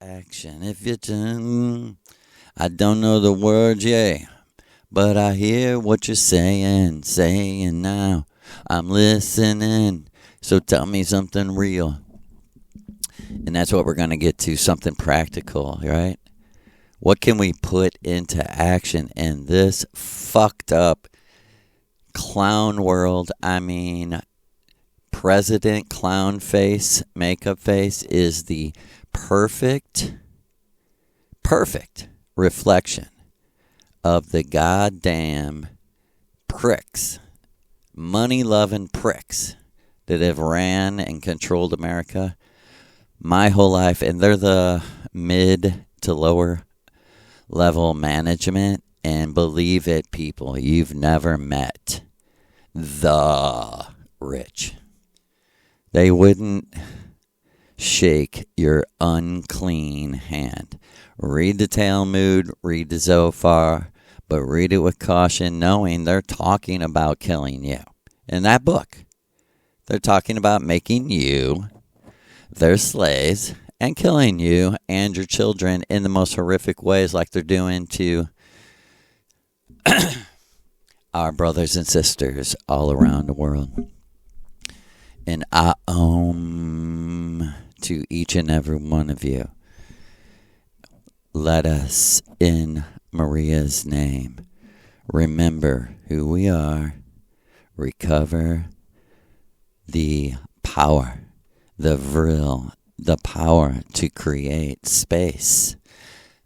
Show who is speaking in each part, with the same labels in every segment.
Speaker 1: action. If you turn, I don't know the words, yeah, but I hear what you're saying now. I'm listening, so tell me something real. And that's what we're going to get to, something practical, right? What can we put into action in this fucked up clown world? I mean, President Clown Face, Makeup Face is the perfect reflection of the goddamn pricks, money-loving pricks that have ran and controlled America my whole life. And they're the mid to lower level management. And believe it, people, you've never met the rich. They wouldn't shake your unclean hand. Read the Talmud, read the Zohar, but read it with caution, knowing they're talking about killing you. In that book, they're talking about making you their slaves and killing you and your children in the most horrific ways, like they're doing to our brothers and sisters all around the world. And I to each and every one of you. Let us, in Maria's name, remember who we are, recover the power, the vril, the power to create space.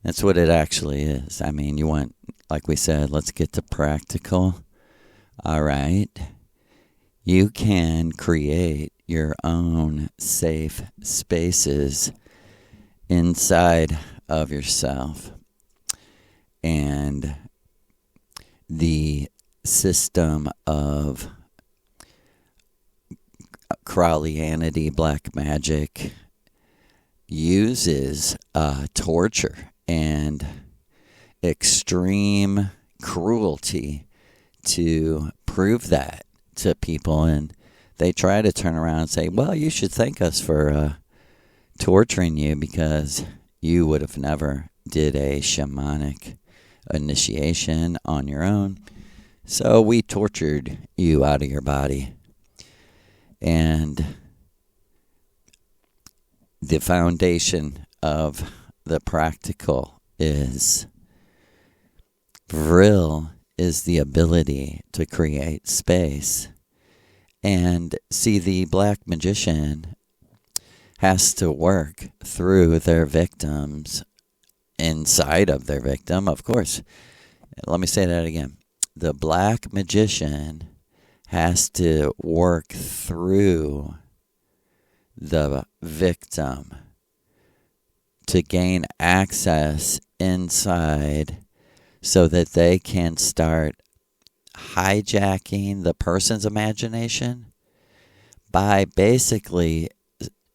Speaker 1: That's what it actually is. I mean, you want, like we said, let's get to practical. All right. You can create your own safe spaces inside of yourself. And the system of Crowleyanity, black magic, uses torture and extreme cruelty to prove that to people. And they try to turn around and say, well, you should thank us for torturing you, because you would have never did a shamanic initiation on your own. So we tortured you out of your body. And the foundation of the practical is vril is the ability to create space. And see, the black magician has to work through their victims, inside of their victim, of course. Let me say that again. The black magician has to work through the victim to gain access inside, so that they can start hijacking the person's imagination by basically,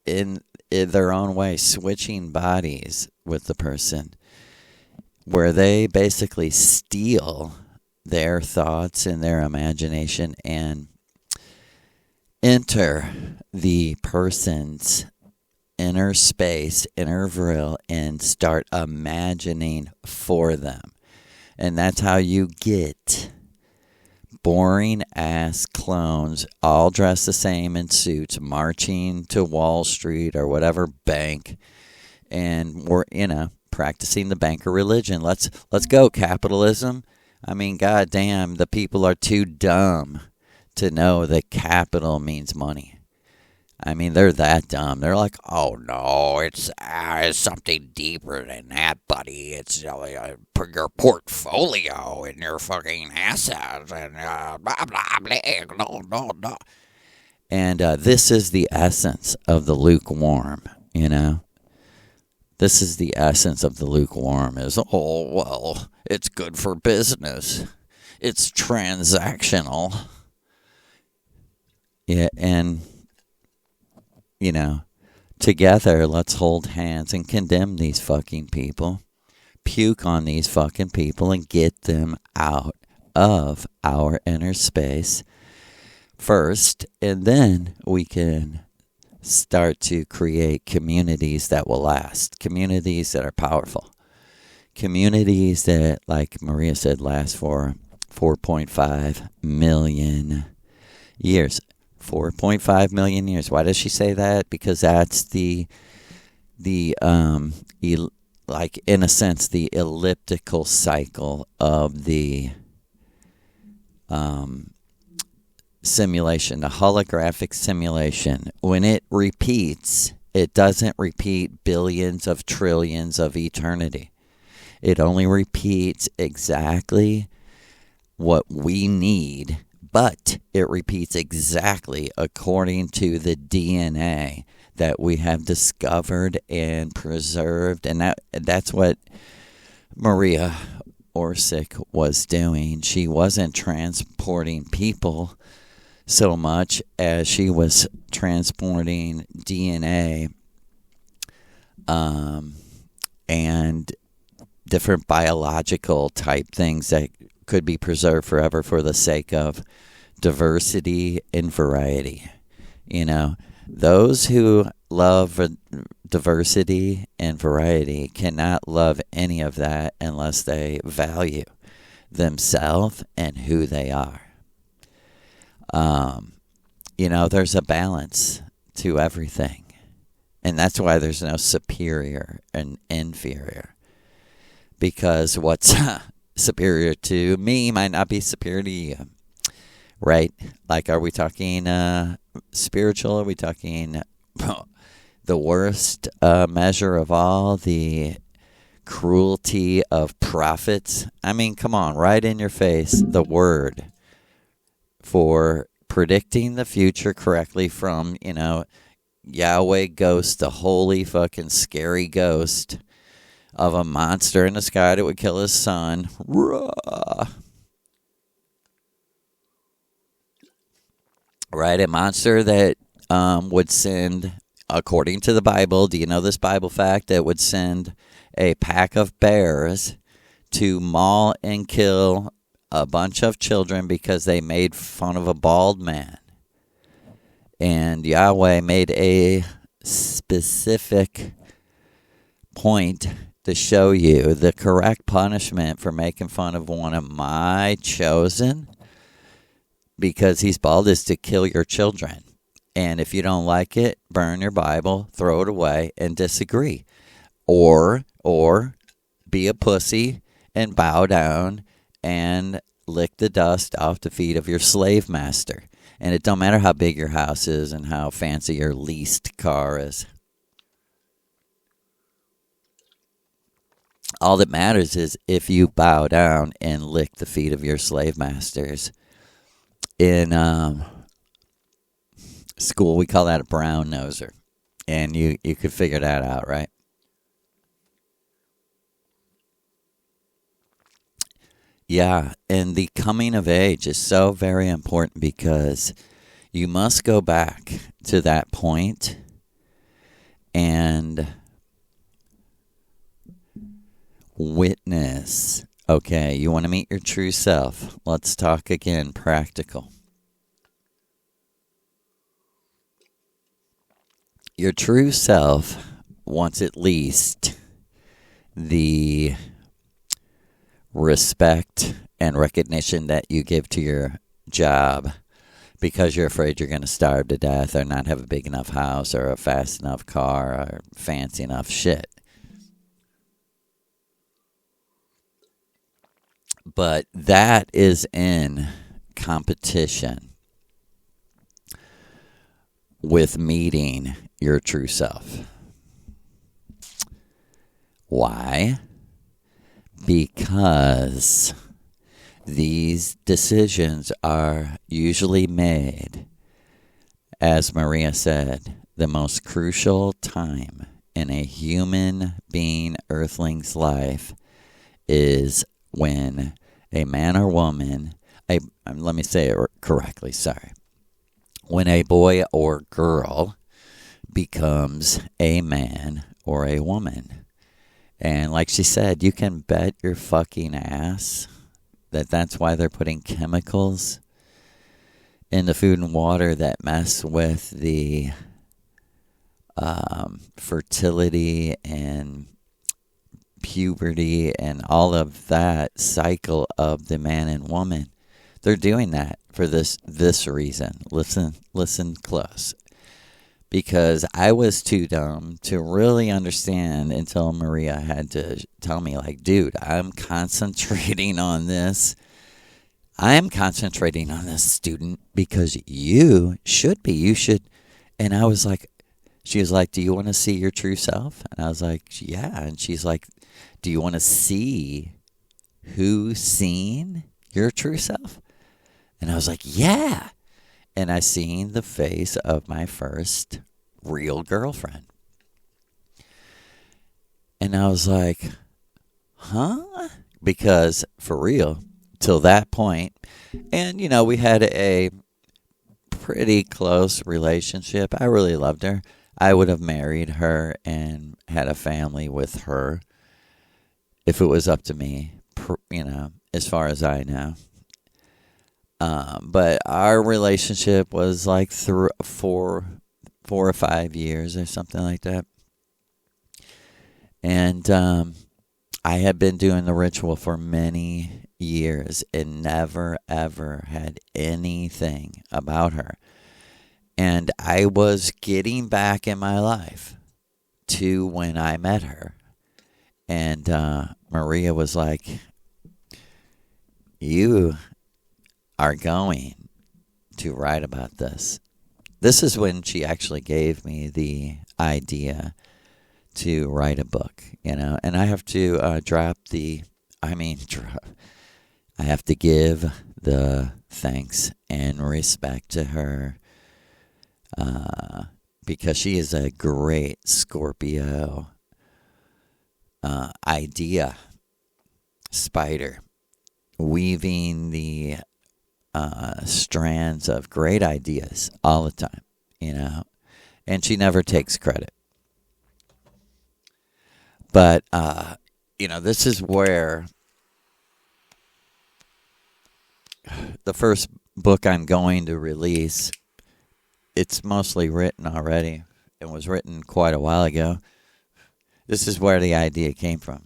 Speaker 1: in their own way, switching bodies with the person, where they basically steal their thoughts and their imagination and enter the person's inner space, inner vril, and start imagining for them. And that's how you get boring ass clones, all dressed the same in suits, marching to Wall Street or whatever bank, and we're practicing the banker religion. Let's go, capitalism. I mean, goddamn, the people are too dumb to know that capital means money. I mean, they're that dumb. They're like, oh no, it's something deeper than that, buddy. It's your portfolio and your fucking assets and blah, blah, blah, no. And this is the essence of the lukewarm, This is the essence of the lukewarm is, oh, well, it's good for business. It's transactional. Yeah, and together, let's hold hands and condemn these fucking people, puke on these fucking people, and get them out of our inner space first, and then we can start to create communities that will last, communities that are powerful, communities that, like Maria said, last for 4.5 million years. 4.5 million years. Why does she say that? Because that's like, in a sense, the elliptical cycle of the simulation, the holographic simulation. When it repeats, it doesn't repeat billions of trillions of eternity. It only repeats exactly what we need, but it repeats exactly according to the DNA that we have discovered and preserved. And that's what Maria Orsic was doing. She wasn't transporting people so much as she was transporting DNA and different biological type things that could be preserved forever for the sake of diversity and variety. You know, those who love diversity and variety cannot love any of that unless they value themselves and who they are. You know, there's a balance to everything. And that's why there's no superior and inferior. Because what's superior to me might not be superior to you. Right? Like, are we talking spiritual? Are we talking the worst measure of all, the cruelty of prophets? I mean, come on, right in your face, the word for predicting the future correctly from, you know, Yahweh ghost, the holy fucking scary ghost of a monster in the sky that would kill his son. Right, a monster that would send, according to the Bible, do you know this Bible fact, that would send a pack of bears to maul and kill a bunch of children because they made fun of a bald man. And Yahweh made a specific point to show you the correct punishment for making fun of one of my chosen, because he's bald, is to kill your children. And if you don't like it, burn your Bible, throw it away, and disagree. Or be a pussy and bow down and lick the dust off the feet of your slave master. And it don't matter how big your house is and how fancy your leased car is. All that matters is if you bow down and lick the feet of your slave masters. In school, we call that a brown noser. And you could figure that out, right? Yeah, and the coming of age is so very important because you must go back to that point and witness. Okay, you want to meet your true self. Let's talk again practical. Your true self wants at least the respect and recognition that you give to your job because you're afraid you're going to starve to death or not have a big enough house or a fast enough car or fancy enough shit. But that is in competition with meeting your true self. Why? Because these decisions are usually made, as Maria said, the most crucial time in a human being, earthling's life is when a man or woman, let me say it correctly, sorry. When a boy or girl becomes a man or a woman. And like she said, you can bet your fucking ass that that's why they're putting chemicals in the food and water that mess with the fertility and puberty and all of that cycle of the man and woman. They're doing that for this reason. Listen close. Because I was too dumb to really understand until Maria had to tell me, like, dude, I'm concentrating on this. I am concentrating on this, student, because you should be. You should. And I was like, she was like, do you want to see your true self? And I was like, yeah. And she's like, do you want to see who's seen your true self? And I was like, yeah. And I seen the face of my first real girlfriend. And I was like, huh? Because for real, till that point, and we had a pretty close relationship. I really loved her. I would have married her and had a family with her if it was up to me, as far as I know. But our relationship was like 4 or 5 years or something like that. And I had been doing the ritual for many years and never, ever had anything about her. And I was getting back in my life to when I met her. And Maria was like, you are going to write about this. This is when she actually gave me the idea to write a book, and I have to I have to give the thanks and respect to her because she is a great Scorpio idea spider, weaving the strands of great ideas all the time, and she never takes credit. But, this is where the first book I'm going to release, it's mostly written already. It was written quite a while ago. This is where the idea came from.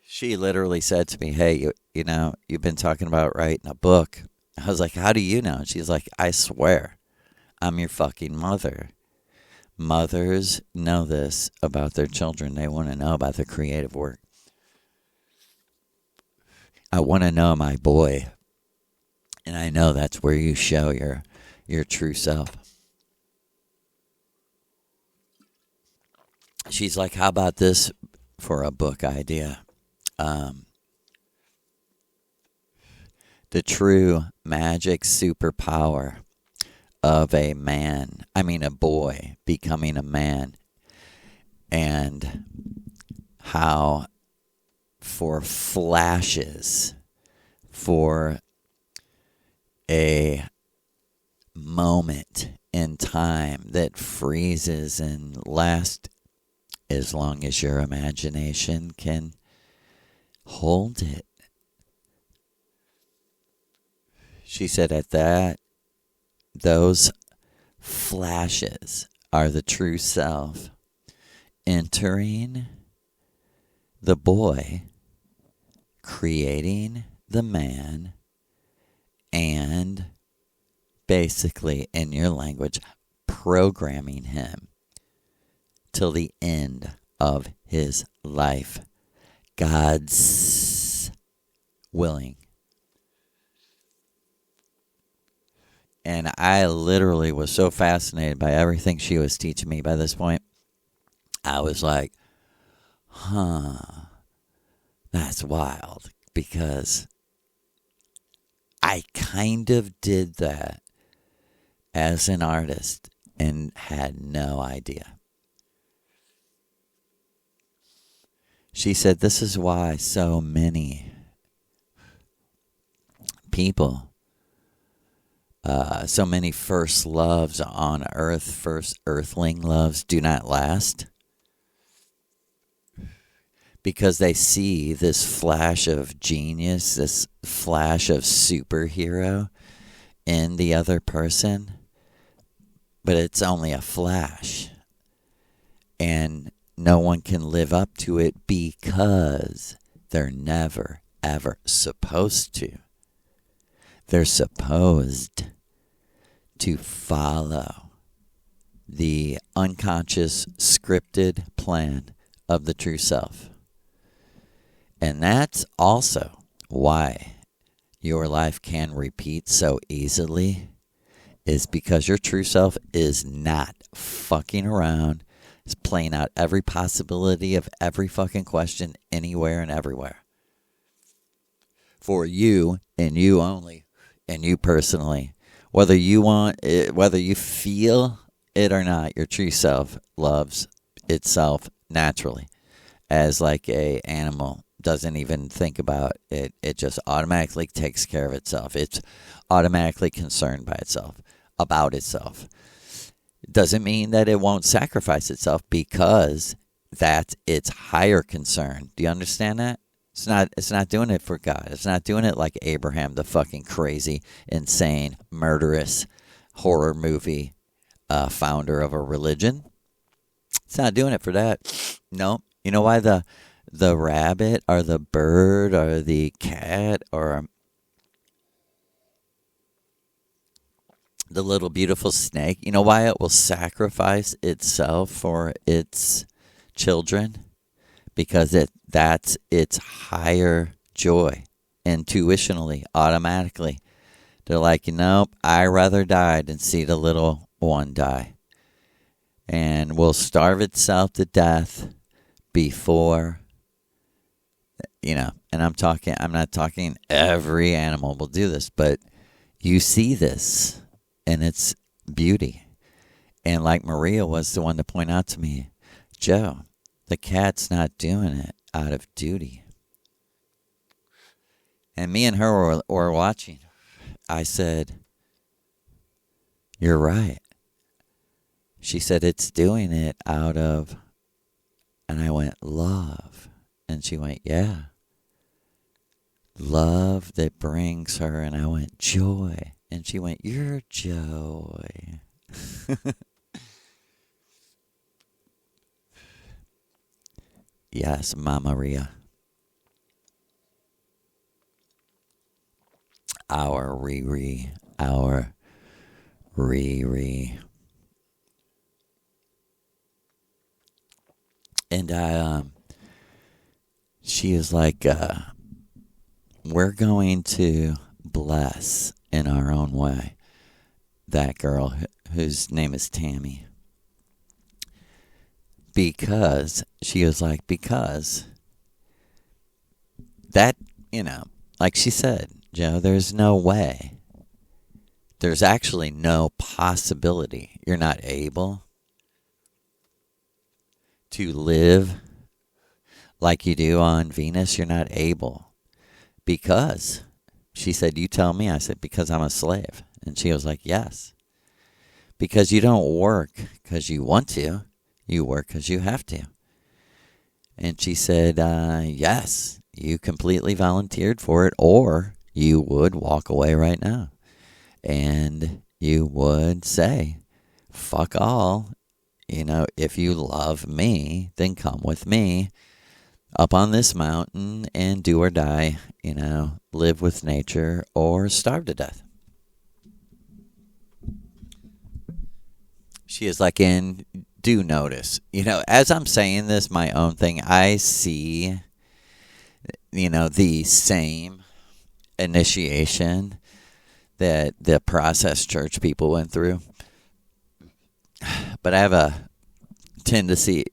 Speaker 1: She literally said to me, hey, you've been talking about writing a book. I was like, how do you know? And she's like, I swear, I'm your fucking mother. Mothers know this about their children. They want to know about their creative work. I want to know my boy. And I know that's where you show your true self. She's like, how about this for a book idea? The true magic superpower of a boy becoming a man, and how for flashes, for a moment in time that freezes and lasts as long as your imagination can hold it. She said those flashes are the true self entering the boy, creating the man, and basically, in your language, programming him till the end of his life. God's willing. And I literally was so fascinated by everything she was teaching me by this point. I was like, that's wild. Because I kind of did that as an artist and had no idea. She said, this is why so many people, so many first loves on earth, first earthling loves do not last. Because they see this flash of genius, this flash of superhero in the other person. but it's only a flash. And no one can live up to it because they're never, ever supposed to. They're supposed to follow the unconscious scripted plan of the true self. And that's also why your life can repeat so easily, is because your true self is not fucking around. It's playing out every possibility of every fucking question anywhere and everywhere. For you and you only, and you personally. Whether you want it, whether you feel it or not, your true self loves itself naturally. As like a animal doesn't even think about it. It just automatically takes care of itself. It's automatically concerned by itself, about itself. It doesn't mean that it won't sacrifice itself, because that's its higher concern. Do you understand that? It's not doing it for God. It's not doing it like Abraham, the fucking crazy, insane, murderous horror movie founder of a religion. It's not doing it for that. No. You know why the rabbit or the bird or the cat or the little beautiful snake, you know why it will sacrifice itself for its children? Because that's its higher joy, intuitionally, automatically. They're like, nope, I'd rather die than see the little one die. And will starve itself to death before, and I'm not talking every animal will do this, but you see this in its beauty. And like Maria was the one to point out to me, Joe, the cat's not doing it out of duty. And me and her were watching. I said, you're right. She said, it's doing it out of, and I went, love. And she went, yeah. Love that brings her. And I went, joy. And she went, your joy. Yes, Mama Maria. Our Riri. Our Riri. And she is like, we're going to bless in our own way that girl whose name is Tammy. Because she was like, because that, like she said, Joe, there's no way. There's actually no possibility you're not able to live like you do on Venus. You're not able. Because she said, you tell me. I said, because I'm a slave. And she was like, yes. Because you don't work because you want to. You work because you have to. And she said, yes, you completely volunteered for it, or you would walk away right now. And you would say, fuck all. If you love me, then come with me up on this mountain and do or die, live with nature or starve to death. She is like, and do notice, as I'm saying this, my own thing, I see, the same initiation that the process church people went through. But I have a tendency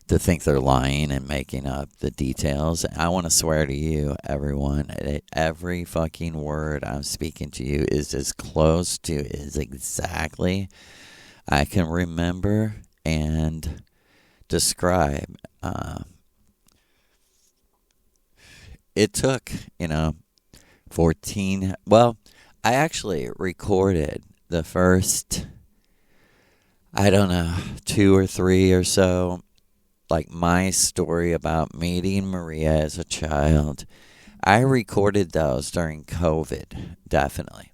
Speaker 1: to think they're lying and making up the details. I want to swear to you, everyone, that every fucking word I'm speaking to you is as close to is exactly I can remember and describe. It took, 14, well, I actually recorded the first, 2 or 3 or so, like my story about meeting Maria as a child. I recorded those during COVID, definitely.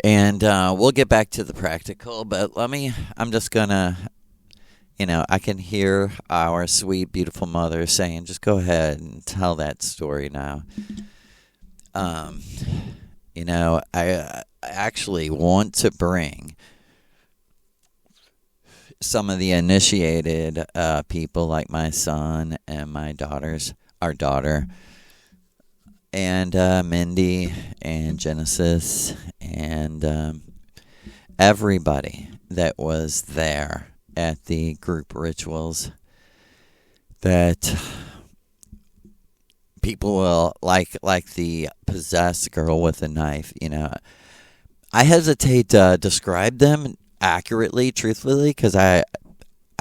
Speaker 1: And we'll get back to the practical, but I'm just going to, I can hear our sweet, beautiful mother saying, just go ahead and tell that story now. I actually want to bring some of the initiated people like my son and our daughter, and Mindy and Genesis and everybody that was there at the group rituals, that people will like the possessed girl with a knife. I hesitate to describe them accurately, truthfully, because I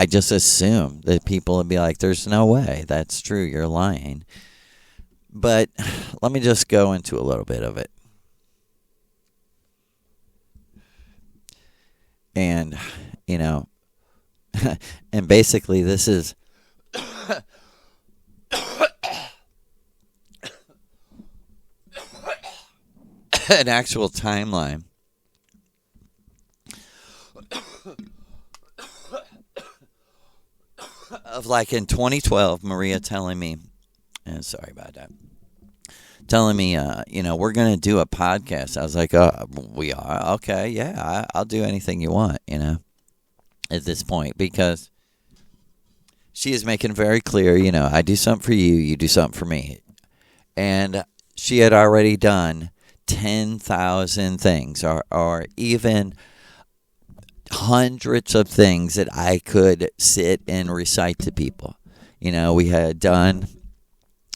Speaker 1: just assume that people would be like, there's no way that's true, you're lying. But let me just go into a little bit of it. And, and basically this is an actual timeline of, like, in 2012, Maria telling me, and sorry about that, telling me, we're going to do a podcast. I was like, we are? Okay, yeah, I'll do anything you want, at this point, because she is making very clear, I do something for you, you do something for me. And she had already done 10,000 things, or even hundreds of things that I could sit and recite to people. We had done,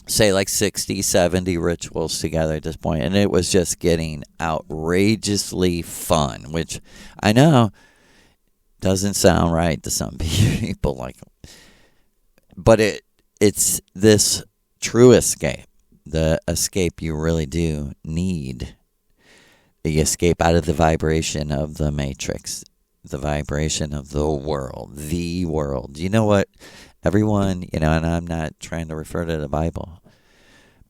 Speaker 1: say, like 60, 70 rituals together at this point, and it was just getting outrageously fun, which I know doesn't sound right to some people, but it's this true escape, the escape you really do need, the escape out of the vibration of the matrix, the vibration of the world. You know what? Everyone, and I'm not trying to refer to the Bible,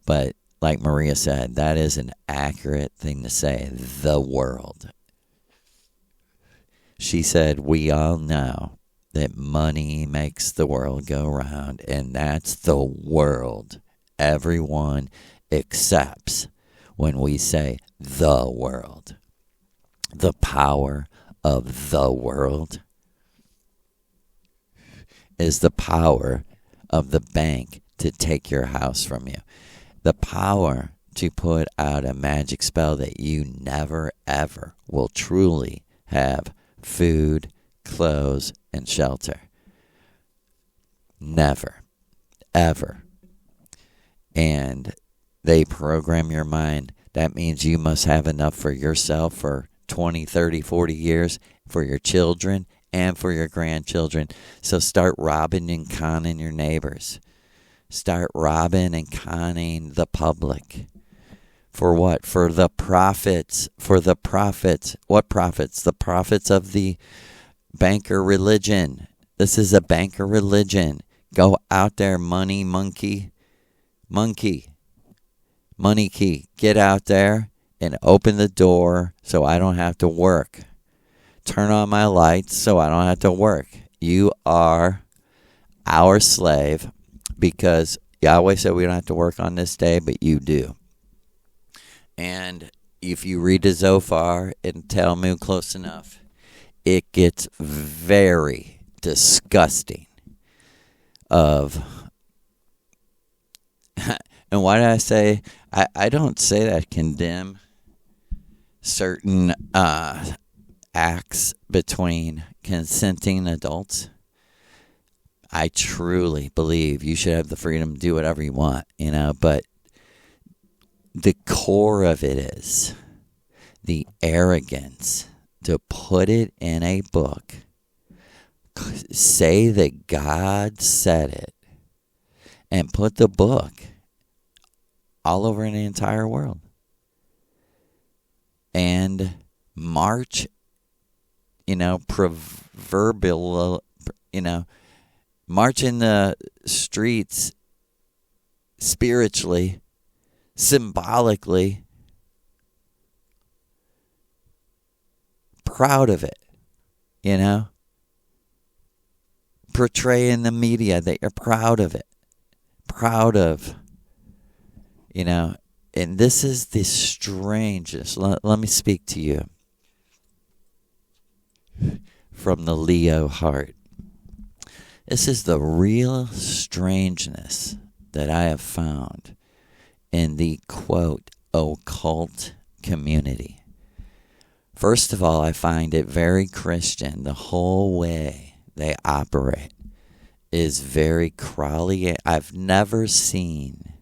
Speaker 1: but like Maria said, that is an accurate thing to say, the world. She said, we all know that money makes the world go round, and that's the world. Everyone accepts when we say the world. The power of the world is the power of the bank to take your house from you. The power to put out a magic spell that you never, ever will truly have food, clothes, and shelter. Never, ever. And they program your mind. That means you must have enough for yourself for 20, 30, 40 years, for your children, and for your grandchildren. So start robbing and conning your neighbors. Start robbing and conning the public. For what? For the profits. For the profits. What profits? The profits of the banker religion. This is a banker religion. Go out there, money monkey. Money key. Get out there and open the door so I don't have to work. Turn on my lights so I don't have to work. You are our slave, because Yahweh said we don't have to work on this day, but you do. And if you read the Zophar and Talmud close enough, it gets very disgusting of... And why did I say... I don't say that condemn certain acts between consenting adults. I truly believe you should have the freedom to do whatever you want, but the core of it is the arrogance to put it in a book, say that God said it, and put the book all over in the entire world. And march, proverbial, march in the streets spiritually, symbolically, proud of it, you know? Portray in the media that you're proud of it. Proud of, you know, and this is the strangest. Let me speak to you from the Leo heart. This is the real strangeness that I have found in the, quote, occult community. First of all, I find it very Christian. The whole way they operate is very Crowley. I've never seen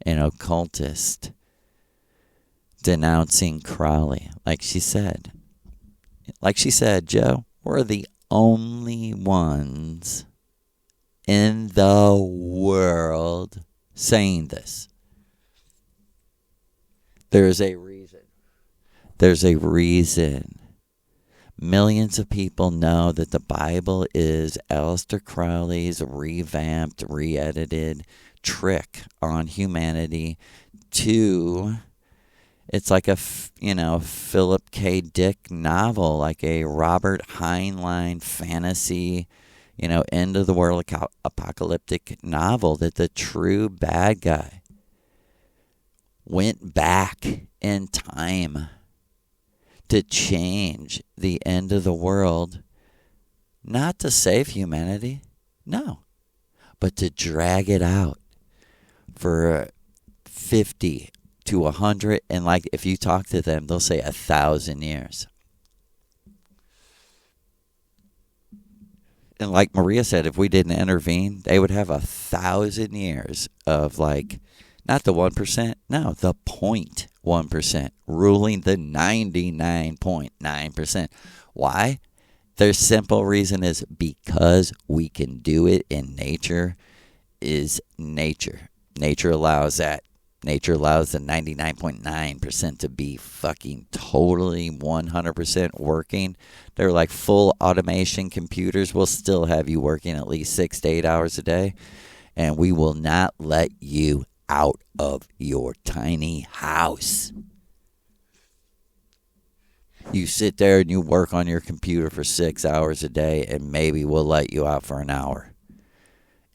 Speaker 1: an occultist denouncing Crowley. Like she said, Joe, we're the only ones in the world saying this. There's a reason. There's a reason. Millions of people know that the Bible is Aleister Crowley's revamped, re-edited trick on humanity to, it's like a, Philip K. Dick novel, like a Robert Heinlein fantasy, end of the world apocalyptic novel, that the true bad guy went back in time to change the end of the world, not to save humanity, no, but to drag it out for 50 to 100, and like if you talk to them, they'll say 1,000 years. And like Maria said, if we didn't intervene, they would have 1,000 years of like, not the 1%, no, the 0.1%, ruling the 99.9%. Why? Their simple reason is because we can do it, and nature is nature. Nature allows that. Nature allows the 99.9% to be fucking totally 100% working. They're like full automation computers will still have you working at least 6 to 8 hours a day. And we will not let you out of your tiny house. You sit there and you work on your computer for 6 hours a day, and maybe we'll let you out for an hour.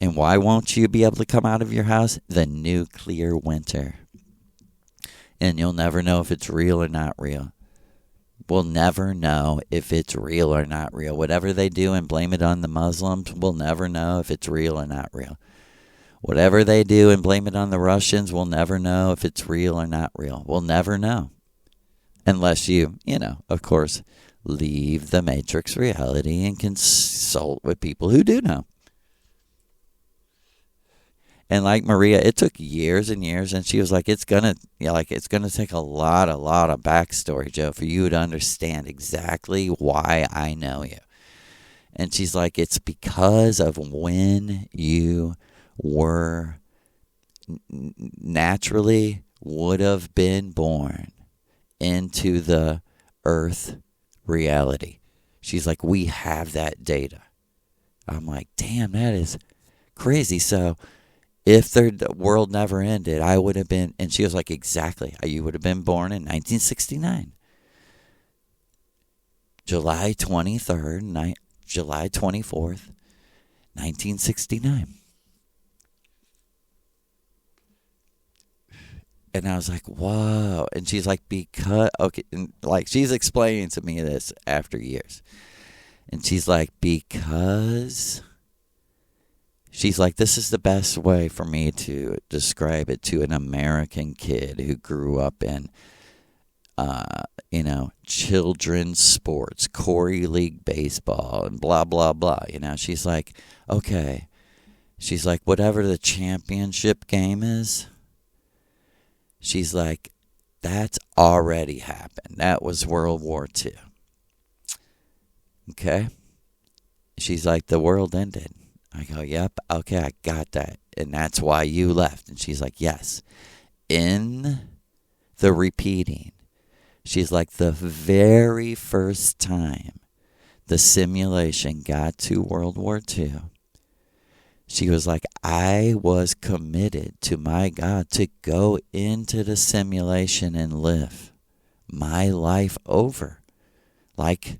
Speaker 1: And why won't you be able to come out of your house? The nuclear winter. And you'll never know if it's real or not real. We'll never know if it's real or not real. Whatever they do and blame it on the Muslims, we'll never know if it's real or not real. Whatever they do and blame it on the Russians, we'll never know if it's real or not real. We'll never know. Unless you, of course, leave the matrix reality and consult with people who do know. And like Maria, it took years and years, and she was like, it's gonna take a lot of backstory, Joe, for you to understand exactly why I know you. And she's like, it's because of when you were naturally would have been born into the earth reality. She's like, we have that data. I'm like, damn, that is crazy. So if the world never ended, I would have been, and she was like, exactly, you would have been born in 1969. July 23rd, July 24th, 1969. And I was like, whoa. And she's like, she's explaining to me this after years. And she's like, she's like, this is the best way for me to describe it to an American kid who grew up in, children's sports, Corey League baseball, and blah, blah, blah. She's like, okay. She's like, whatever the championship game is, she's like, that's already happened. That was World War II. Okay? She's like, the world ended. I go, yep, okay, I got that. And that's why you left. And she's like, yes. In the repeating, she's like, the very first time the simulation got to World War II, she was like, I was committed to my God to go into the simulation and live my life over. like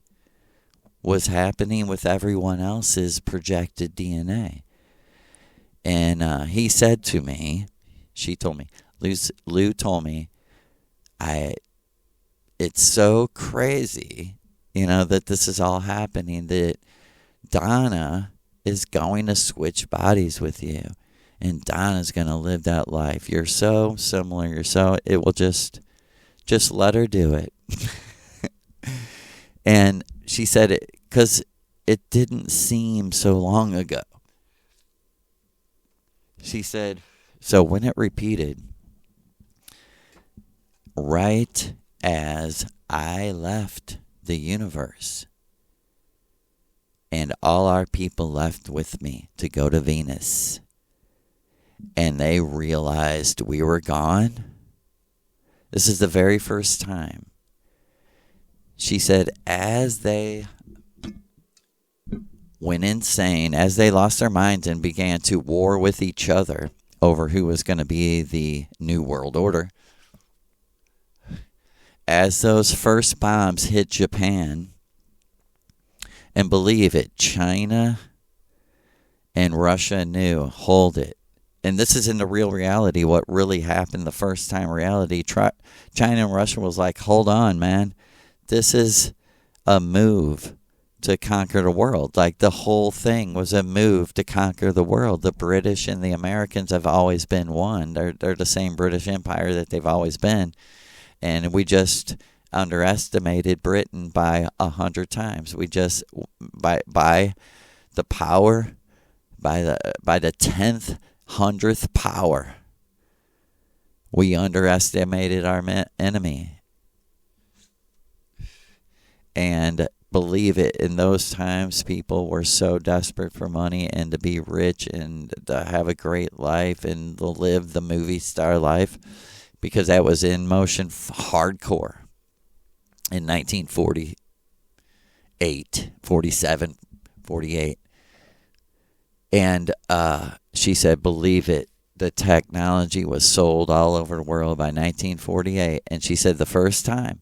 Speaker 1: was happening with everyone else's projected DNA. And he said to me, she told me, Lou told me, it's so crazy, that this is all happening, that Donna is going to switch bodies with you. And Donna's going to live that life. You're so similar. It will just let her do it. And she said it because it didn't seem so long ago. She said, so when it repeated, right as I left the universe, and all our people left with me to go to Venus, and they realized we were gone. This is the very first time. She said, as they went insane, as they lost their minds and began to war with each other over who was going to be the new world order, as those first bombs hit Japan, and believe it, China and Russia knew, hold it. And this is in the real reality, what really happened the first time reality. China and Russia was like, hold on, man. This is a move to conquer the world. Like, the whole thing was a move to conquer the world. The British and the Americans have always been one. They're the same British Empire that they've always been. And we just underestimated Britain by 100 times. We just, by the power, by the 10th, 100th power, we underestimated our enemy. And believe it, in those times, people were so desperate for money and to be rich and to have a great life and to live the movie star life, because that was in motion hardcore in 1948, 47, 48. And she said, believe it, the technology was sold all over the world by 1948. And she said the first time,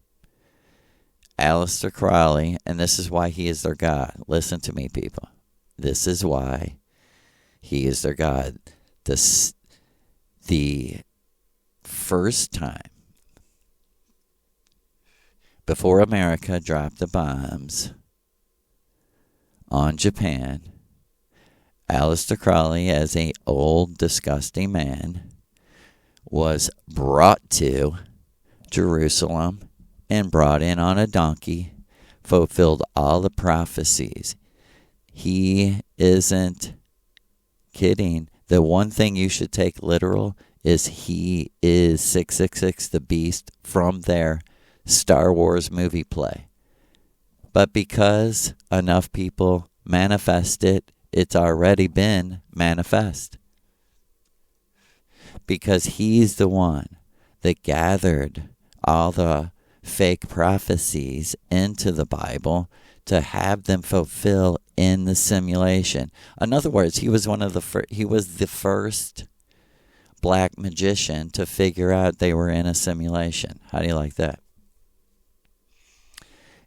Speaker 1: Aleister Crowley, and this is why he is their God. Listen to me, people. This is why he is their God. The first time, before America dropped the bombs on Japan, Aleister Crowley, as an old, disgusting man, was brought to Jerusalem and brought in on a donkey, fulfilled all the prophecies. He isn't kidding. The one thing you should take literal is he is 666, the beast, from their Star Wars movie play. But because enough people manifest it, it's already been manifest. Because he's the one that gathered all the fake prophecies into the Bible to have them fulfill in the simulation. In other words, he was he was the first black magician to figure out they were in a simulation. How do you like that?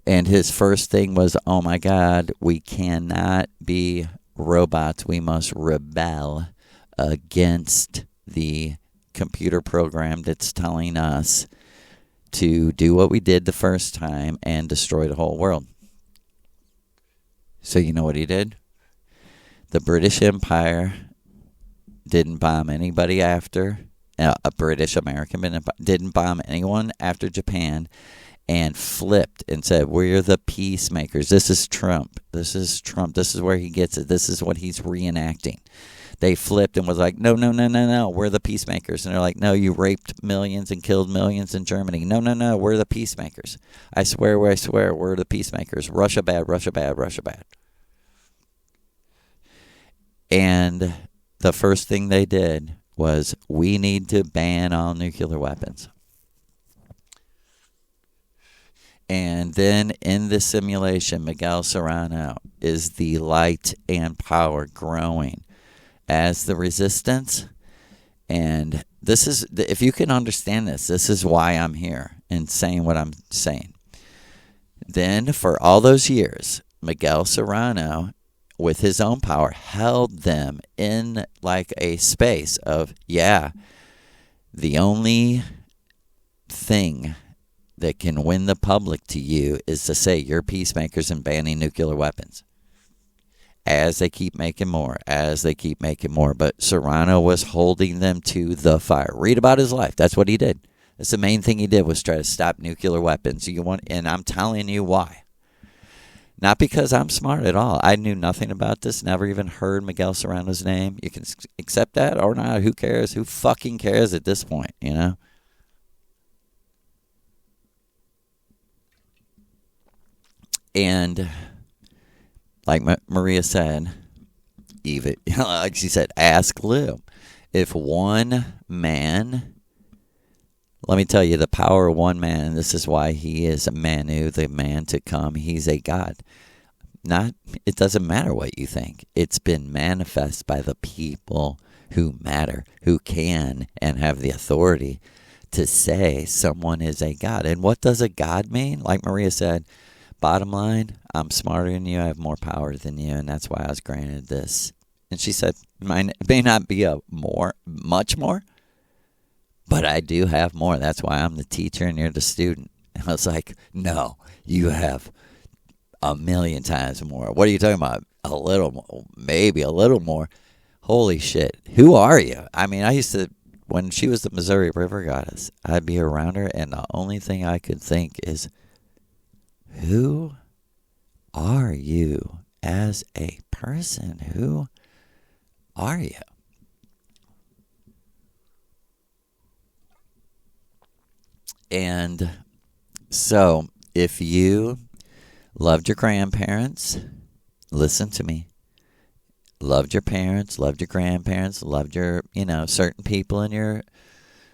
Speaker 1: And his first thing was, oh my God, we cannot be robots. We must rebel against the computer program that's telling us to do what we did the first time and destroy the whole world. So you know what he did? The British Empire didn't bomb anybody after, a British American didn't bomb anyone after Japan, and flipped and said, we're the peacemakers. This is Trump. This is Trump. This is where he gets it. This is what he's reenacting. They flipped and was like, no, we're the peacemakers. And they're like, no, you raped millions and killed millions in Germany. No, we're the peacemakers. I swear, we're the peacemakers. Russia bad. And the first thing they did was, we need to ban all nuclear weapons. And then in the simulation, Miguel Serrano is the light and power growing as the resistance. And this is, if you can understand this, this is why I'm here and saying what I'm saying. Then for all those years, Miguel Serrano, with his own power, held them in like a space of, the only thing that can win the public to you is to say you're peacemakers and banning nuclear weapons. As they keep making more. But Serrano was holding them to the fire. Read about his life. That's what he did. That's the main thing he did, was try to stop nuclear weapons. And I'm telling you why. Not because I'm smart at all. I knew nothing about this. Never even heard Miguel Serrano's name. You can accept that or not. Who cares? Who fucking cares at this point, you know? And like Maria said, even like she said, ask Lou. If one man, let me tell you, the power of one man, and this is why he is a Manu, the man to come. He's a God. It doesn't matter what you think. It's been manifest by the people who matter, who can and have the authority to say someone is a God. And what does a God mean? Like Maria said, bottom line, I'm smarter than you, I have more power than you, and that's why I was granted this. And she said, mine may not be much more, but I do have more. That's why I'm the teacher and you're the student. And I was like, no, you have 1,000,000 times more. What are you talking about? A little more, maybe a little more. Holy shit. Who are you? I mean, I used to, when she was the Missouri River Goddess, I'd be around her, and the only thing I could think is, who are you as a person? Who are you? And so, if you loved your grandparents, listen to me. Loved your parents, loved your grandparents, loved your, certain people in your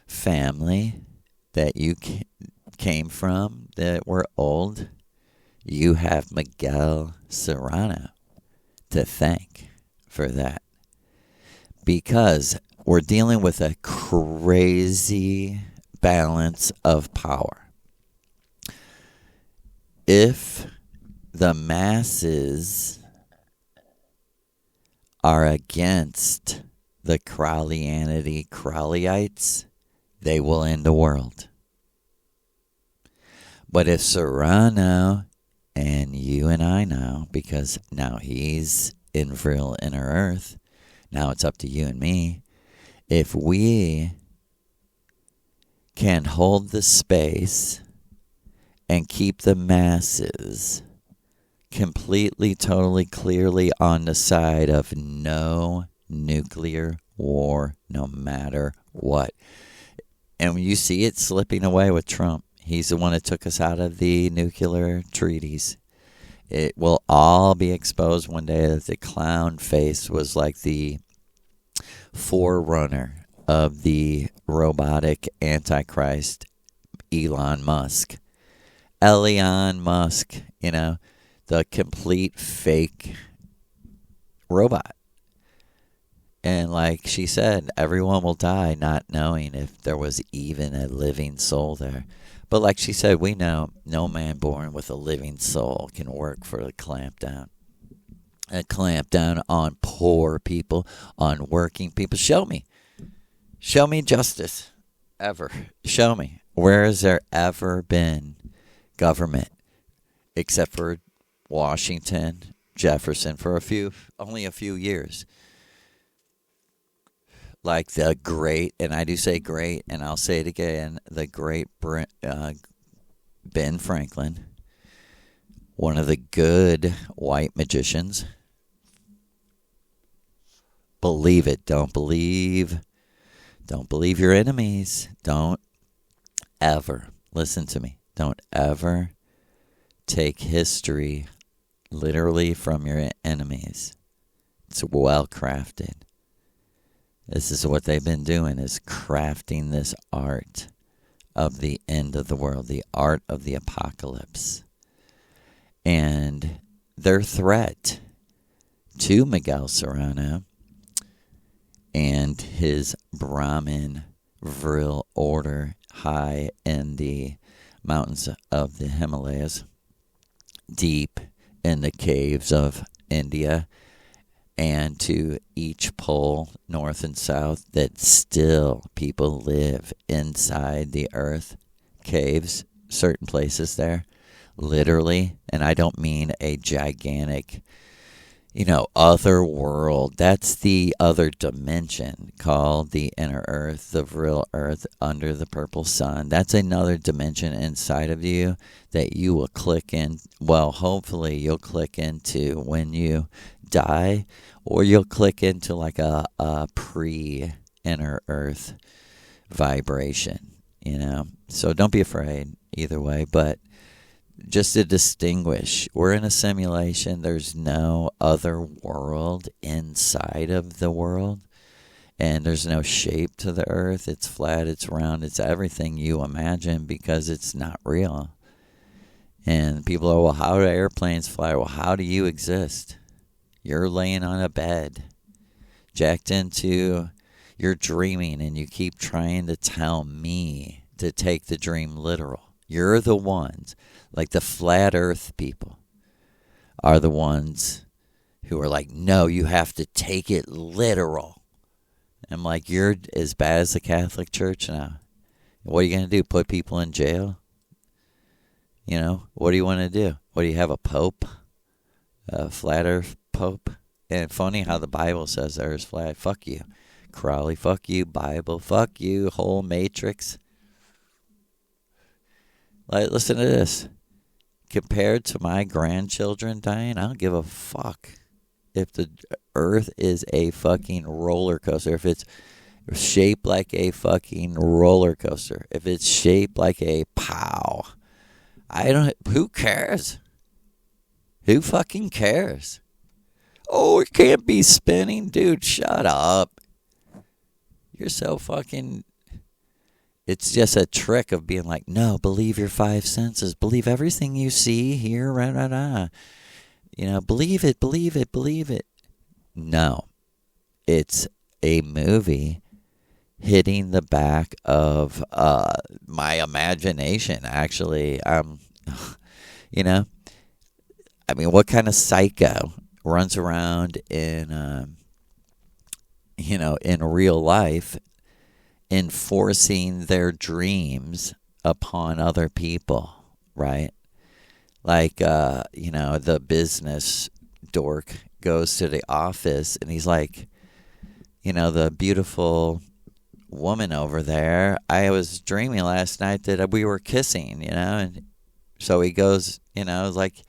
Speaker 1: family that you came from that were old, you have Miguel Serrano to thank for that. Because we're dealing with a crazy balance of power. If the masses are against the Crowleyites, they will end the world. But if Serrano, and you and I know, because now he's in VRIL Inner Earth, now it's up to you and me, if we can hold the space and keep the masses completely, totally, clearly on the side of no nuclear war, no matter what. And you see it slipping away with Trump. He's the one that took us out of the nuclear treaties. It will all be exposed one day that the clown face was like the forerunner of the robotic antichrist, Elon Musk. The complete fake robot. And like she said, everyone will die not knowing if there was even a living soul there. But like she said, we know no man born with a living soul can work for a clampdown. A clampdown on poor people, on working people. Show me justice, ever. Show me. Where has there ever been government, except for Washington, Jefferson, for only a few years? Like the great, and I do say great, and I'll say it again, the great Ben Franklin, one of the good white magicians. Believe it. Don't believe your enemies. Don't ever, listen to me, don't ever take history literally from your enemies. It's well crafted. This is what they've been doing, is crafting this art of the end of the world, the art of the apocalypse. And their threat to Miguel Serrano and his Brahmin VRIL order high in the mountains of the Himalayas deep in the caves of India and to each pole, north and south, that still people live inside the earth, caves, certain places there, literally. And I don't mean a gigantic, other world. That's the other dimension called the inner earth, the vril earth under the purple sun. That's another dimension inside of you that you will click in. Well, hopefully you'll click into when you die, or you'll click into like a pre-inner earth vibration, So don't be afraid either way, but just to distinguish, we're in a simulation. There's no other world inside of the world, and there's no shape to the earth. It's flat, it's round, it's everything you imagine, because it's not real. And people are, well, how do airplanes fly? Well, how do you exist? You're laying on a bed, jacked into, you're dreaming, and you keep trying to tell me to take the dream literal. You're the ones, like the flat earth people, are the ones who are like, no, you have to take it literal. I'm like, you're as bad as the Catholic Church now. What are you going to do, put people in jail? What do you want to do? What do you have, a pope? A flat earth pope? And funny how the Bible says the earth's flat. Fuck you, Crowley. Fuck you, Bible. Fuck you, whole matrix. Like, listen to this. Compared to my grandchildren dying, I don't give a fuck if the earth is a fucking roller coaster. If it's shaped like a fucking roller coaster. If it's shaped like a pow. Who cares? Who fucking cares? Oh, it can't be spinning. Dude, shut up. You're so fucking... It's just a trick of being like, no, believe your five senses. Believe everything you see, hear, believe it, believe it, believe it. No. It's a movie hitting the back of my imagination, actually. What kind of psycho runs around in real life, enforcing their dreams upon other people, right? Like, the business dork goes to the office and he's like, the beautiful woman over there, I was dreaming last night that we were kissing, and so he goes, like,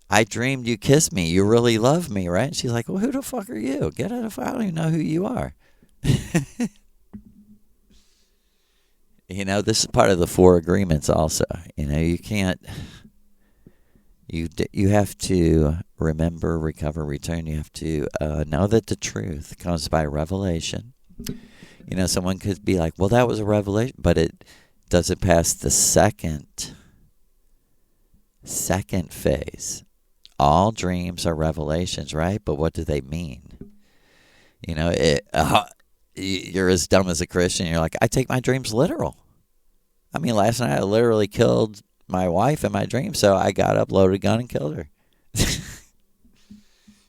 Speaker 1: I dreamed you kissed me. You really love me, right? And she's like, well, who the fuck are you? Get out of, I don't even know who you are. This is part of the 4 agreements also. You can't, you have to remember, recover, return. You have to know that the truth comes by revelation. Someone could be like, well, that was a revelation, but it doesn't pass the second phase. All dreams are revelations, right? But what do they mean? You're as dumb as a Christian. You're like, I take my dreams literal. Last night I literally killed my wife in my dream, so I got up, loaded a gun, and killed her.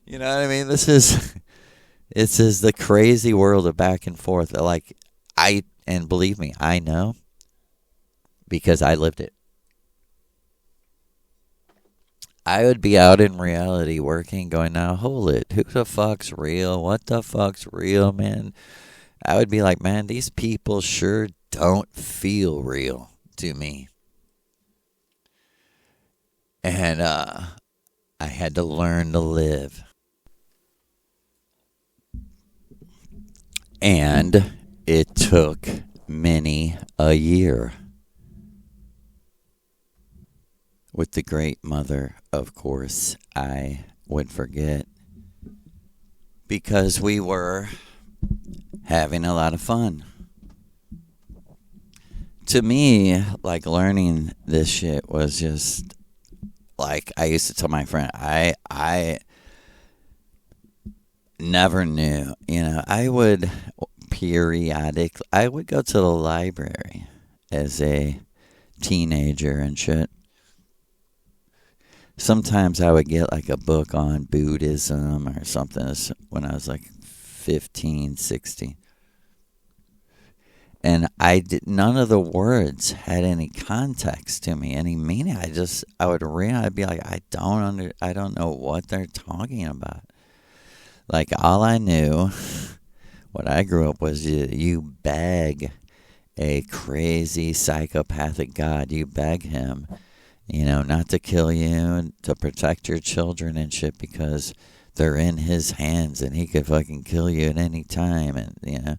Speaker 1: You know what I mean? This is the crazy world of back and forth. Like, and believe me, I know, because I lived it. I would be out in reality working, going, now hold it. Who the fuck's real? What the fuck's real, man? I would be like, man, these people sure don't feel real to me. And I had to learn to live. And it took many a year. With the great mother, of course, I would forget. Because we were having a lot of fun. To me, like, learning this shit was just, like, I used to tell my friend, I never knew, I would I would go to the library as a teenager and shit. sometimes I would get like a book on Buddhism or something when I was like 15, 16. And none of the words had any context to me, any meaning. I would read, I'd be like, I don't know what they're talking about. Like, all I knew, what I grew up was you beg a crazy psychopathic God. You beg him, not to kill you, to protect your children and shit, because they're in his hands and he could fucking kill you at any time. And,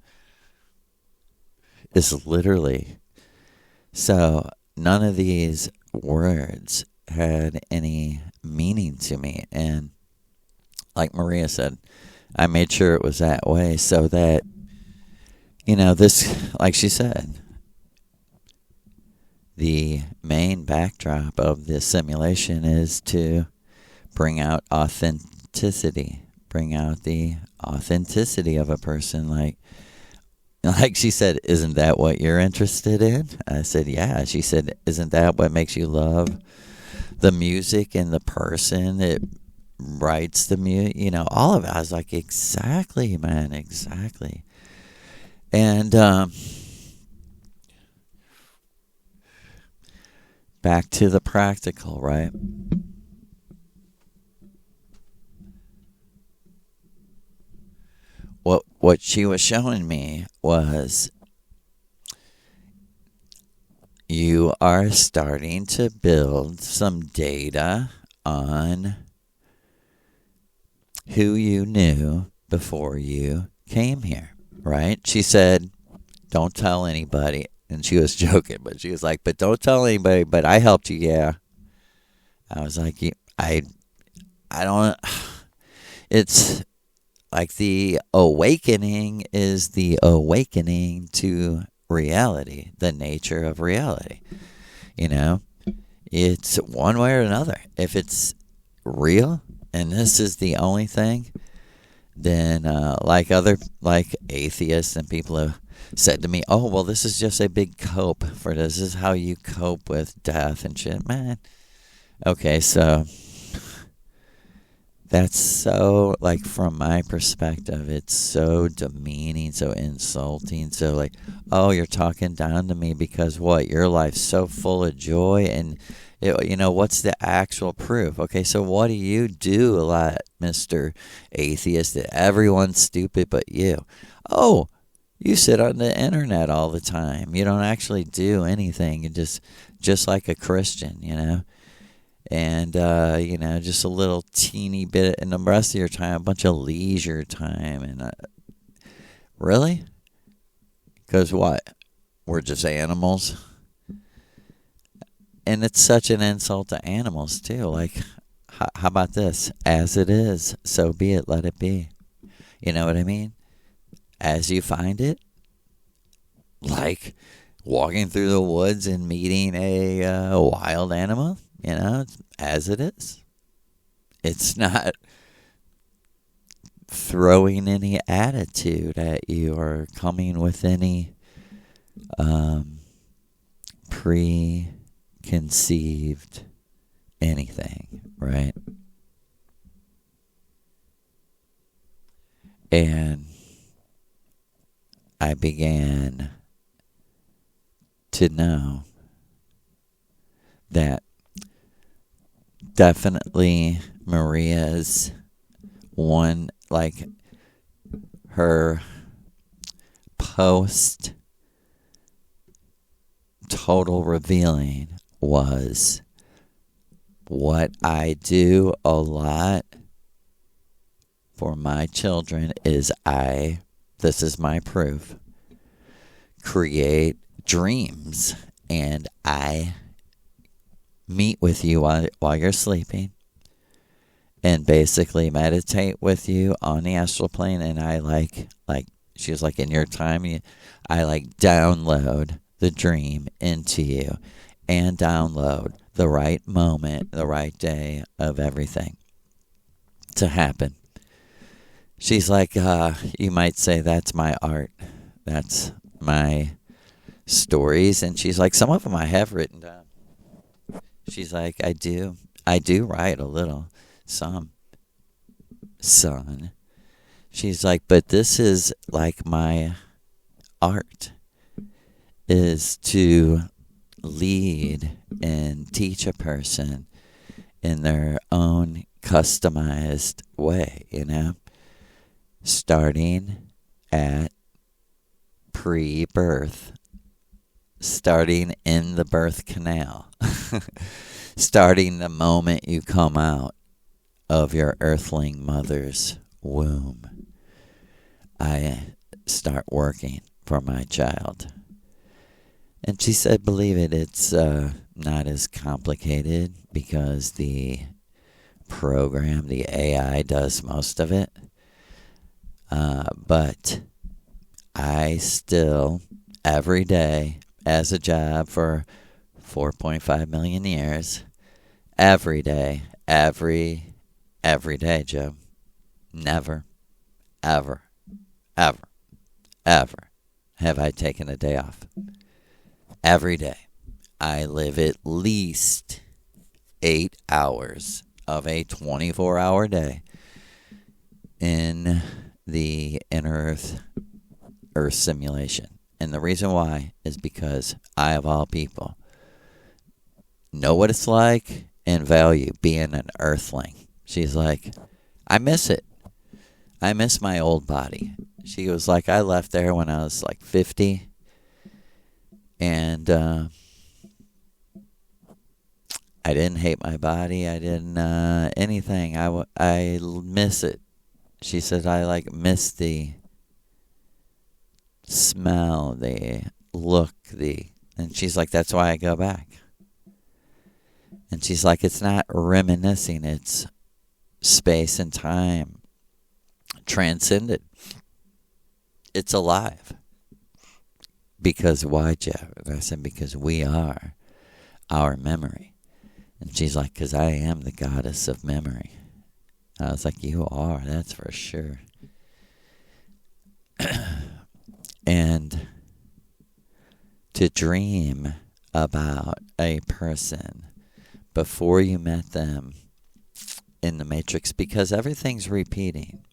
Speaker 1: it's literally. So none of these words had any meaning to me. And like Maria said, I made sure it was that way so that, this, like she said, the main backdrop of this simulation is to bring out authenticity, bring out the authenticity of a person. Like she said, isn't that what you're interested in? I said, yeah. She said, isn't that what makes you love the music and the person that writes the music? All of it. I was like, exactly, man, exactly. And back to the practical, right? What she was showing me was you are starting to build some data on who you knew before you came here, right? She said, don't tell anybody. And she was joking, but she was like, but don't tell anybody, but I helped you, yeah. I was like, I don't, it's like the awakening is the awakening to reality, the nature of reality. It's one way or another. If it's real and this is the only thing, then like atheists and people have said to me, oh, well, this is just a big cope for this. This is how you cope with death and shit. Man, okay, so that's so, like, from my perspective, it's so demeaning, so insulting. So, like, oh, you're talking down to me because what? Your life's so full of joy, and, what's the actual proof? Okay, so what do you do a lot, Mr. Atheist, that everyone's stupid but you? Oh, you sit on the internet all the time. You don't actually do anything. You just like a Christian, And, just a little teeny bit, and the rest of your time, a bunch of leisure time. And really? Because what? We're just animals? And it's such an insult to animals, too. Like, how about this? As it is, so be it, let it be. You know what I mean? As you find it, like walking through the woods and meeting a wild animal, it's as it is. It's not throwing any attitude at you or coming with any preconceived anything, right? And I began to know that definitely Maria's one, like, her post total revealing was what I do a lot for my children is this is my proof, create dreams, and I meet with you while you're sleeping and basically meditate with you on the astral plane, and I like she was like, in your time, I like download the dream into you and download the right moment, the right day of everything to happen. She's like, you might say that's my art. That's my stories. And she's like, some of them I have written down. She's like, I do. I do write a little, some, son. She's like, but this is like my art, is to lead and teach a person in their own customized way, starting at pre-birth, starting in the birth canal, starting the moment you come out of your earthling mother's womb. I start working for my child. And she said, believe it, it's not as complicated because the program, the AI, does most of it. But I still, every day, as a job for 4.5 million years, every day, every day, Joe, never, ever, ever, ever have I taken a day off. Every day, I live at least 8 hours of a 24-hour day in the inner Earth simulation. And the reason why is because I, of all people, know what it's like and value being an earthling. She's like, I miss it. I miss my old body. She was like, I left there when I was like 50. And I didn't hate my body. I didn't anything. I miss it. She said, I miss the smell, the look, and she's like, that's why I go back. And she's like, it's not reminiscing, it's space and time transcended. It's alive. Because why, Jeff? I said, because we are our memory. And she's like, because I am the goddess of memory. I was like, you are, that's for sure. And to dream about a person before you met them in the Matrix, because everything's repeating,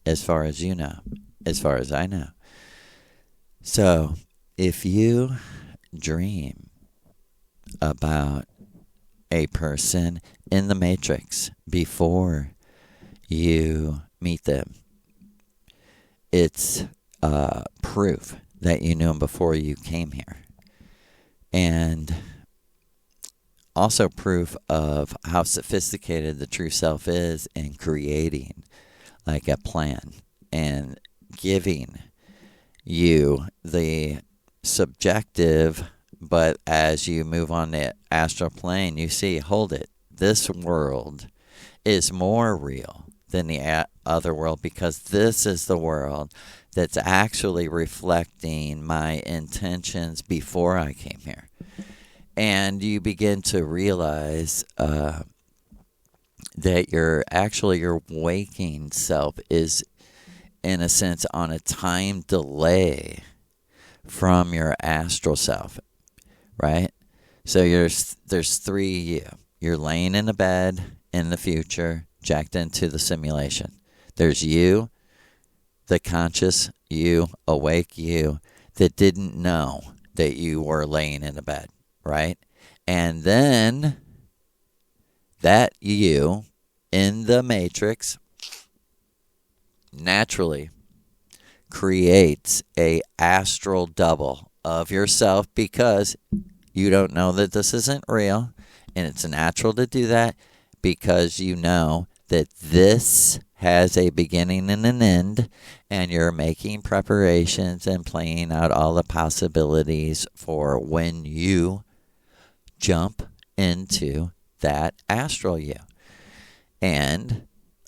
Speaker 1: as far as you know, as far as I know. So if you dream about a person in the Matrix before you meet them, it's proof that you knew them before you came here. And also proof of how sophisticated the true self is in creating like a plan and giving you the subjective, but as you move on the astral plane, you see, hold it, this world is more real than the other world, because this is the world that's actually reflecting my intentions before I came here. And you begin to realize that your waking self is, in a sense, on a time delay from your astral self, right? So there's three you. You're laying in a bed in the future, jacked into the simulation. There's you, the conscious you, awake you, that didn't know that you were laying in a bed, right? And then that you in the Matrix naturally creates a astral double of yourself, because you don't know that this isn't real, and it's natural to do that because you know that this has a beginning and an end, and you're making preparations and playing out all the possibilities for when you jump into that astral you. And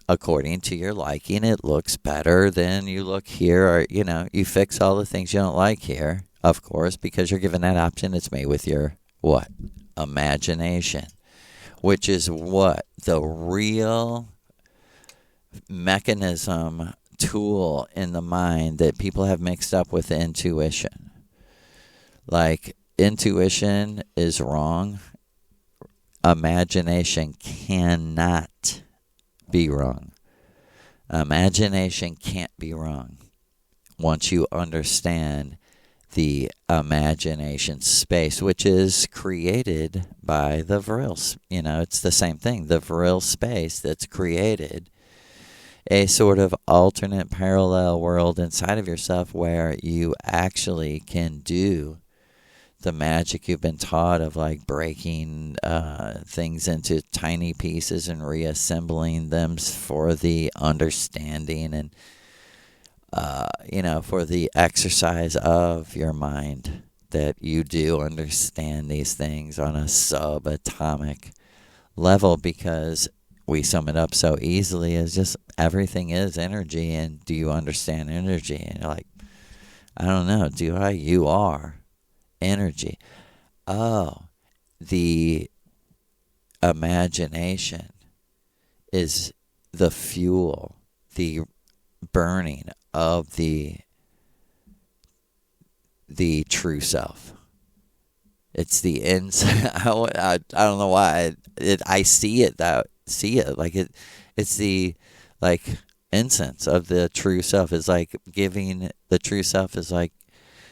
Speaker 1: according to your liking, it looks better than you look here, or, you fix all the things you don't like here, of course, because you're given that option. It's made with your, what? Imagination, which is what? The real mechanism, tool in the mind that people have mixed up with intuition. Like, intuition is wrong. imagination cannot be wrong. Imagination can't be wrong once you understand the imagination space, which is created by the vril. It's the same thing. The vril space that's created a sort of alternate parallel world inside of yourself where you actually can do the magic you've been taught of, like breaking things into tiny pieces and reassembling them for the understanding and for the exercise of your mind, that you do understand these things on a subatomic level, because we sum it up so easily as just everything is energy. And do you understand energy? And you're like, I don't know. Do I? You are energy. Oh, the imagination is the fuel, the burning of the true self. It's the inside. I don't know why I see it like it. It's the like incense of the true self. Is like giving the true self is like,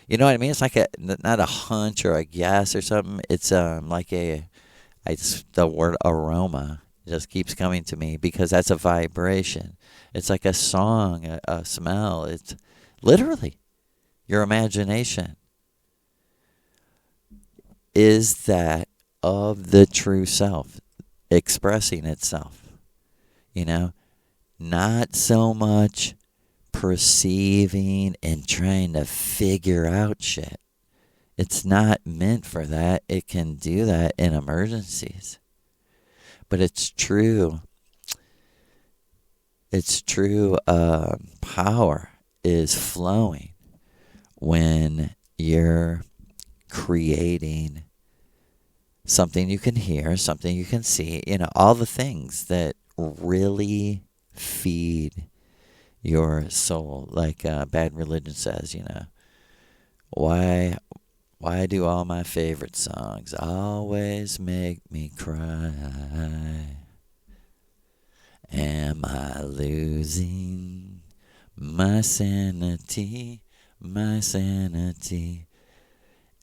Speaker 1: you know what I mean? It's like not a hunch or a guess or something. It's like the word aroma just keeps coming to me because that's a vibration. It's like a song, a smell. It's literally your imagination is that of the true self expressing itself. Not so much perceiving and trying to figure out shit. It's not meant for that. It can do that in emergencies. But it's true. Its true power is flowing when you're creating something you can hear, something you can see, all the things that really feed your soul. Like Bad Religion says, why do all my favorite songs always make me cry? Am I losing my sanity? My sanity.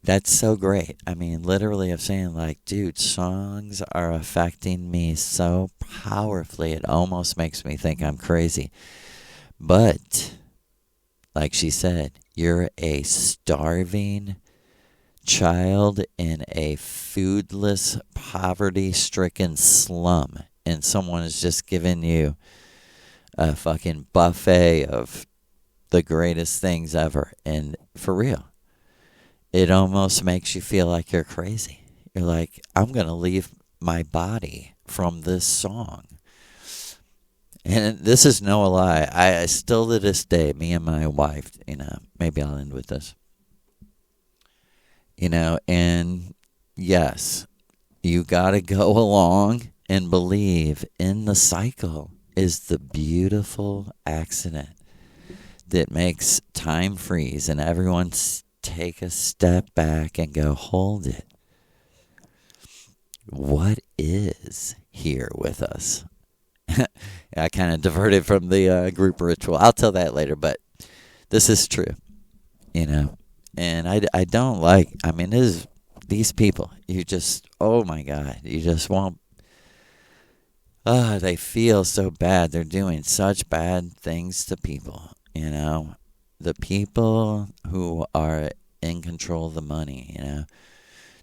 Speaker 1: That's so great. I mean, literally of saying like, dude, songs are affecting me so powerfully, it almost makes me think I'm crazy. But, like she said, you're a starving child in a foodless, poverty-stricken slum, and someone is just giving you a fucking buffet of the greatest things ever. And for real, it almost makes you feel like you're crazy. You're like, I'm going to leave my body from this song. And this is no lie. I still to this day, me and my wife, maybe I'll end with this. And yes, you got to go along and believe in the cycle is the beautiful accident that makes time freeze and everyone take a step back and go, hold it. What is here with us? I kind of diverted from the group ritual. I'll tell that later, but this is true, And I don't like, these people, you just, oh my God, you just won't, they feel so bad. They're doing such bad things to people, The people who are in control of the money,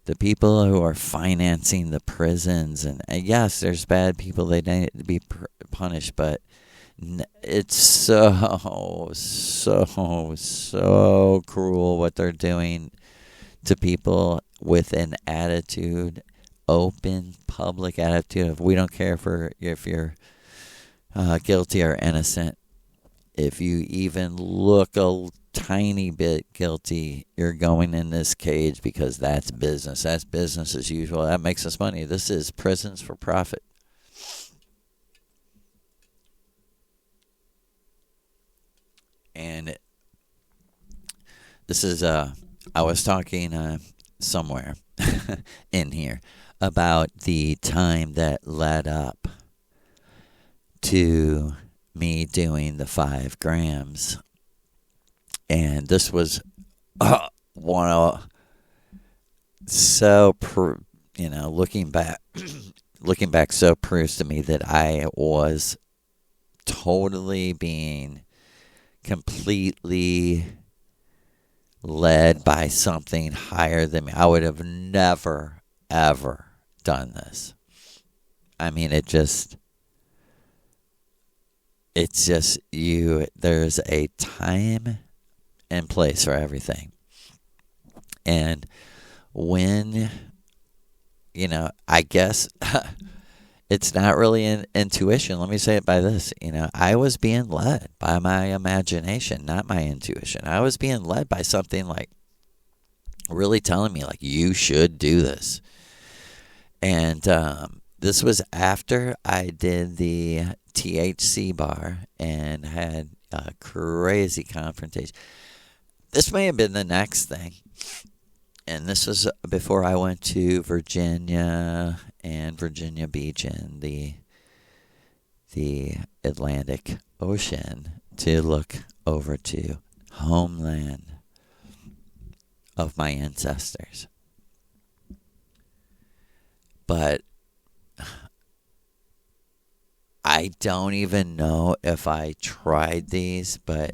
Speaker 1: The people who are financing the prisons. And yes, there's bad people. They need to be punished. But it's so cruel what they're doing to people with an attitude, open, public attitude of we don't care if you're guilty or innocent. If you even look a tiny bit guilty, you're going in this cage because that's business. That's business as usual. That makes us money. This is prisons for profit. And this is, I was talking somewhere in here about the time that led up to me doing the 5 grams. And this was one of looking back so proves to me that I was totally being completely led by something higher than me. I would have never, ever done this. I mean, it's just there's a time and place for everything. And when, I guess it's not really an intuition. Let me say it by this. I was being led by my imagination, not my intuition. I was being led by something like really telling me, like, you should do this. And this was after I did the THC bar and had a crazy confrontation. This may have been the next thing. And this was before I went to Virginia and Virginia Beach and the Atlantic Ocean to look over to homeland of my ancestors. But I don't even know if I tried these, but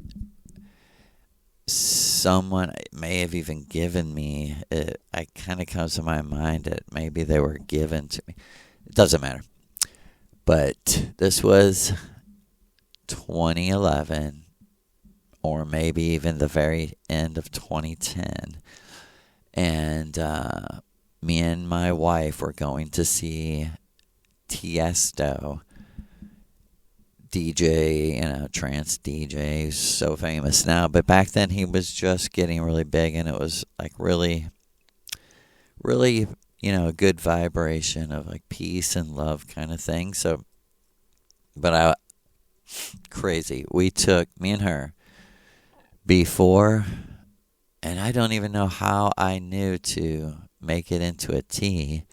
Speaker 1: someone may have even given me it. It kind of comes to my mind that maybe they were given to me. It doesn't matter. But this was 2011, or maybe even the very end of 2010. And me and my wife were going to see Tiesto, DJ, trance DJ, who's so famous now. But back then he was just getting really big, and it was like really, really, a good vibration of like peace and love kind of thing. So, but crazy. We took, me and her, before, and I don't even know how I knew to make it into a tea,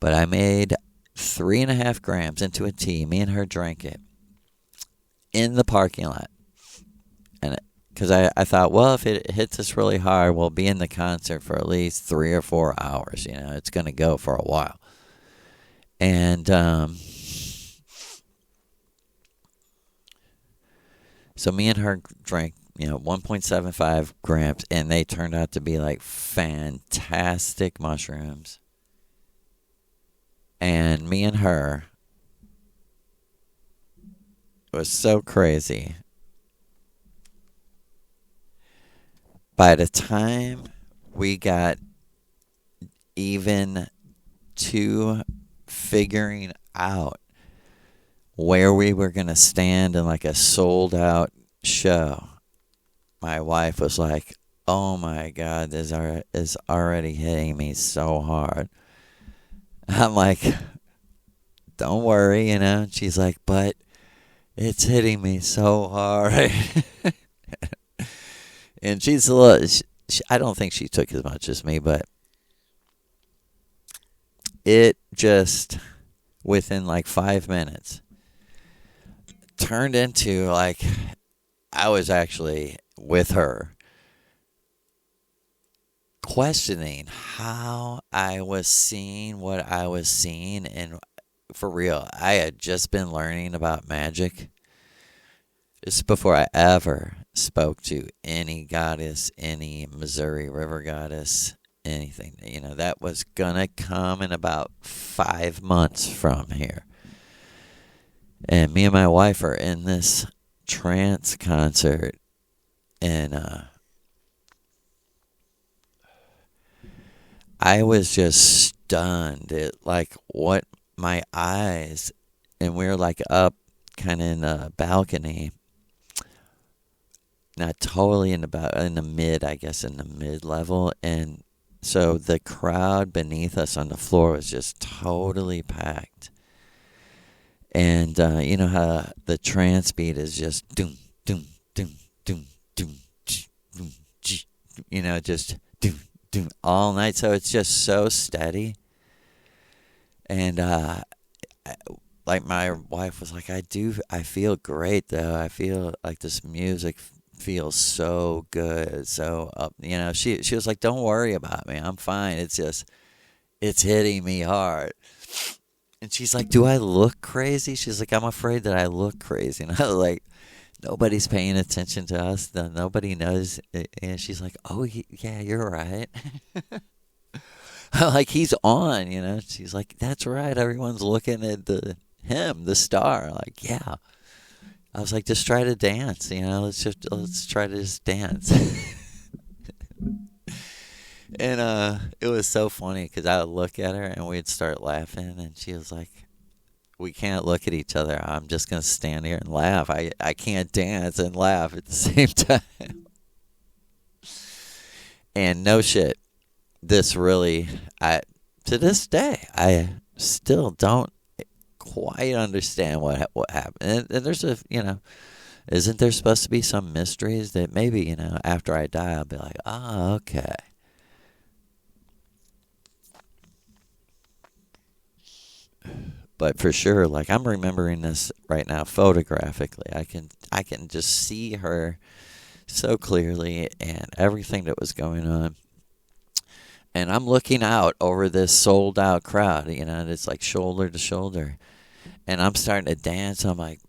Speaker 1: but I made 3.5 grams into a tea. Me and her drank it in the parking lot. And because I thought, well, if it hits us really hard, we'll be in the concert for at least 3 or 4 hours. It's going to go for a while. And so me and her drank, 1.75 grams, and they turned out to be like fantastic mushrooms. And me and her, it was so crazy. By the time we got even to figuring out where we were going to stand in like a sold out show, my wife was like, oh my God, this is already hitting me so hard. I'm like, don't worry, She's like, but it's hitting me so hard. And she's a little, I don't think she took as much as me, but it just, within like 5 minutes, turned into like, I was actually with her, questioning how I was seeing what I was seeing. And for real, I had just been learning about magic. This is before I ever spoke to any goddess, any Missouri River goddess, anything. That was gonna come in about 5 months from here. And me and my wife are in this trance concert, and I was just stunned at like what my eyes, and we were like up kind of in a balcony, not totally in the mid level, and so the crowd beneath us on the floor was just totally packed. And you know how the trance beat is just doom doom doom doom doom doom, just doom doom all night. So it's just so steady. And like my wife was like, I feel great though. I feel like this music feels so good, so up. She was like, don't worry about me. I'm fine. It's just it's hitting me hard. And she's like, do I look crazy? She's like, I'm afraid that I look crazy. And I was like, nobody's paying attention to us. Nobody knows. And she's like, oh, yeah, you're right. I'm like, he's on, She's like, that's right. Everyone's looking at the star. Like, yeah. I was like, just try to dance, let's try to just dance. And it was so funny because I would look at her and we'd start laughing, and she was like, we can't look at each other. I'm just going to stand here and laugh. I can't dance and laugh at the same time. And no shit, this really, to this day, I still don't quite understand what happened. And there's isn't there supposed to be some mysteries that maybe, after I die, I'll be like, oh, okay. But for sure, like, I'm remembering this right now photographically. I can just see her so clearly and everything that was going on. And I'm looking out over this sold out crowd, and it's like shoulder to shoulder. And I'm starting to dance. I'm like,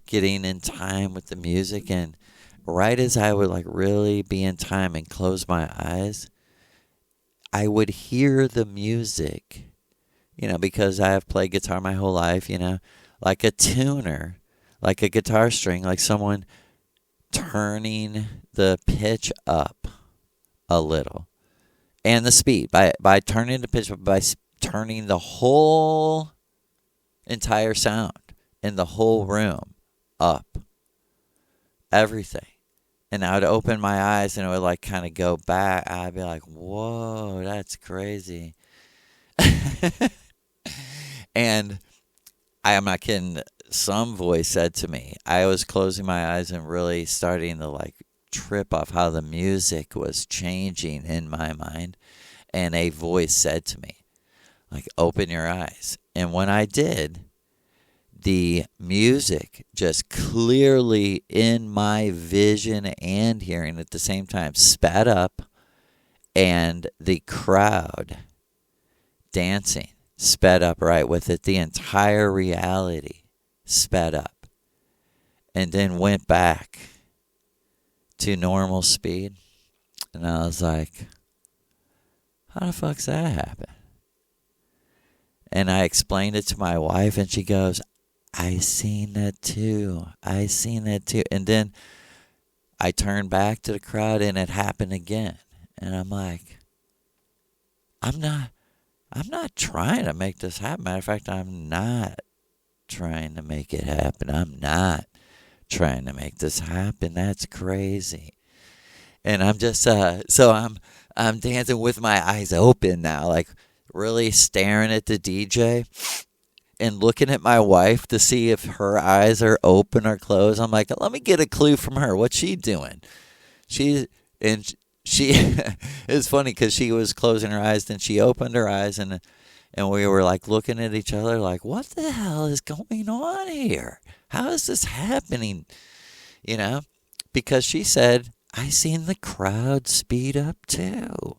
Speaker 1: getting in time with the music. And right as I would like really be in time and close my eyes, I would hear the music, because I have played guitar my whole life, like a tuner, like a guitar string, like someone turning the pitch up a little, and the speed by turning the pitch, by turning the whole entire sound in the whole room up, everything. And I would open my eyes and it would like kind of go back. I'd be like, whoa, that's crazy. And I am not kidding. Some voice said to me, I was closing my eyes and really starting to like trip off how the music was changing in my mind. And a voice said to me, like, open your eyes. And when I did, the music just clearly in my vision and hearing at the same time sped up, and the crowd dancing sped up right with it. The entire reality sped up and then went back to normal speed. And I was like, how the fuck's that happen? And I explained it to my wife, and she goes, I seen that too. And then I turned back to the crowd and it happened again. And I'm like, I'm not trying to make this happen. Matter of fact, I'm not trying to make it happen. I'm not trying to make this happen. That's crazy. And I'm just so I'm dancing with my eyes open now, like really staring at the DJ and looking at my wife to see if her eyes are open or closed. I'm like, let me get a clue from her. What's she doing? She it's funny because she was closing her eyes, then she opened her eyes, and we were like looking at each other like, what the hell is going on here? How is this happening? Because she said, I seen the crowd speed up too.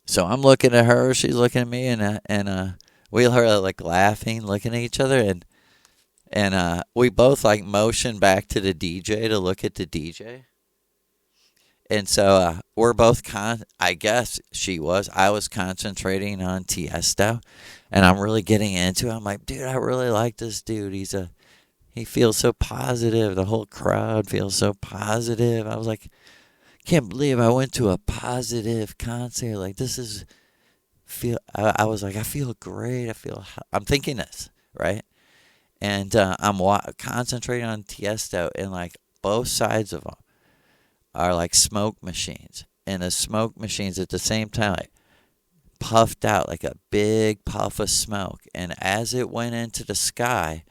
Speaker 1: So I'm looking at her, she's looking at me, and we are like laughing, looking at each other, and we both like motion back to the DJ to look at the DJ. And so we're both I was concentrating on Tiesto, and I'm really getting into it. I'm like, dude, I really like this dude. He feels so positive. The whole crowd feels so positive. I was like, can't believe I went to a positive concert. Like, this is I was like, I feel great. I'm thinking this, right? And I'm concentrating on Tiesto, and like both sides of them are like smoke machines, and the smoke machines at the same time like puffed out like a big puff of smoke, and as it went into the sky,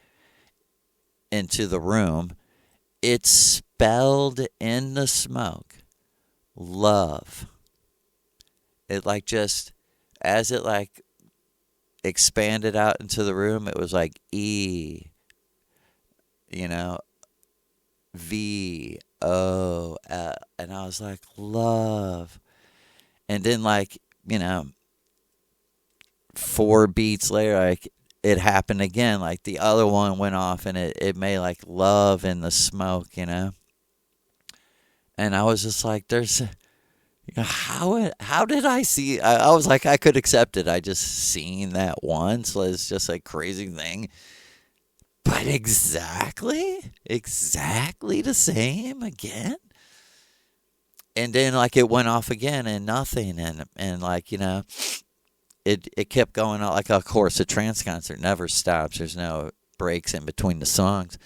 Speaker 1: into the room, it spelled in the smoke love. It like just as it like expanded out into the room, it was like E, you know, VO, and I was like, love. And then, like, 4 beats later, like, it happened again. Like, the other one went off, and it made, like, love in the smoke, And I was just like, how did I see? I was like, I could accept it. I just seen that once. So it's just a crazy thing. But exactly the same again. And then, like, it went off again and nothing. And like, it kept going on. Like, of course, a trance concert never stops. There's no breaks in between the songs.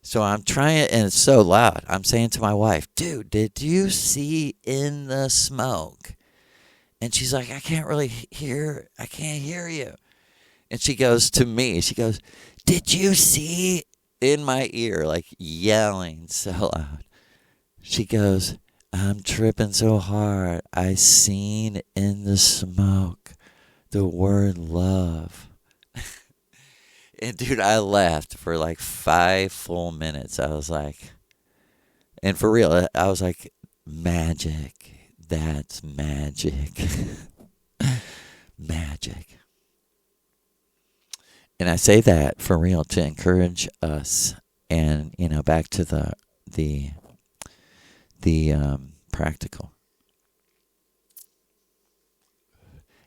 Speaker 1: So I'm trying, and it's so loud. I'm saying to my wife, dude, did you see in the smoke? And she's like, I can't hear you. And she goes to me, did you see in my ear, like yelling so loud? She goes, I'm tripping so hard. I seen in the smoke the word love. And dude, I laughed for like 5 full minutes. I was like, and for real, I was like, magic. That's magic. Magic. And I say that for real to encourage us, and back to the practical.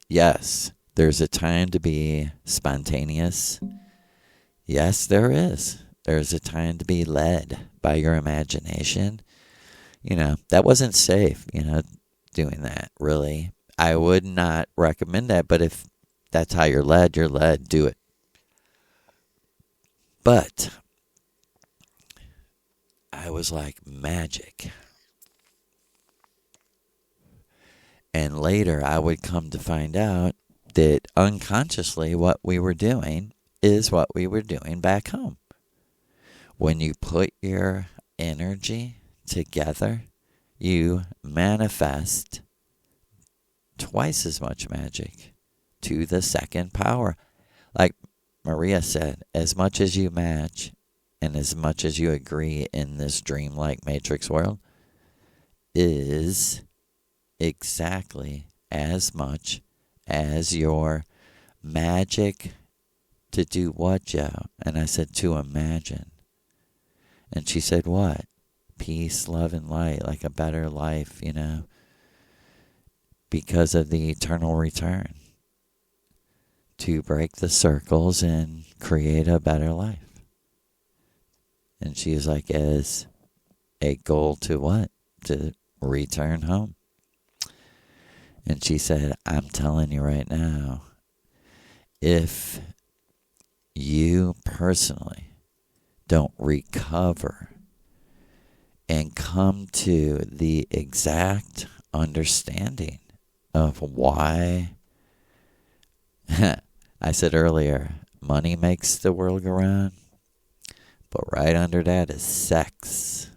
Speaker 1: Yes, there's a time to be spontaneous. Yes, there is. There's a time to be led by your imagination. That wasn't safe, doing that, really. I would not recommend that, but if that's how you're led, do it. But I was like, magic. And later I would come to find out that unconsciously what we were doing is what we were doing back home. When you put your energy together, you manifest twice as much magic to the second power. Like Maria said, as much as you match and as much as you agree in this dreamlike matrix world is exactly as much as your magic to do what, Joe? And I said, to imagine. And she said, what? Peace, love, and light, like a better life, because of the eternal return. To break the circles and create a better life. And she was like, as a goal to what? To return home. And she said, I'm telling you right now, if you personally don't recover and come to the exact understanding of why, I said earlier, money makes the world go round, but right under that is sex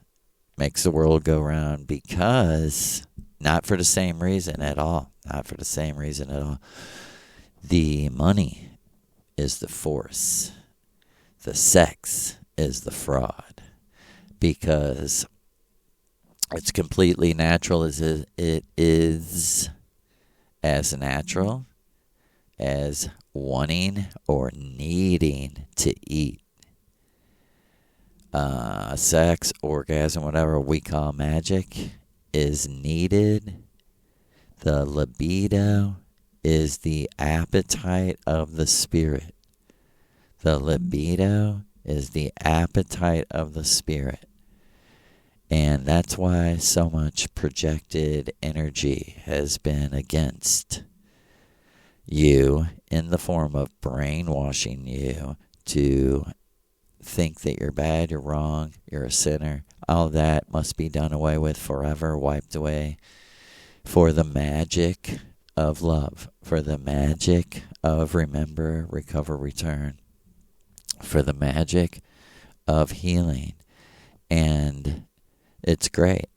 Speaker 1: makes the world go round, because not for the same reason at all. The money is the force. The sex is the fraud. Because it's completely natural as it is as natural as wanting or needing to eat. Sex, orgasm, whatever we call magic, is needed. The libido is the appetite of the spirit. The libido is the appetite of the spirit. And that's why so much projected energy has been against you in the form of brainwashing you to think that you're bad, you're wrong, you're a sinner. All that must be done away with forever, wiped away, for the magic of love, for the magic of remember, recover, return, for the magic of healing. And it's great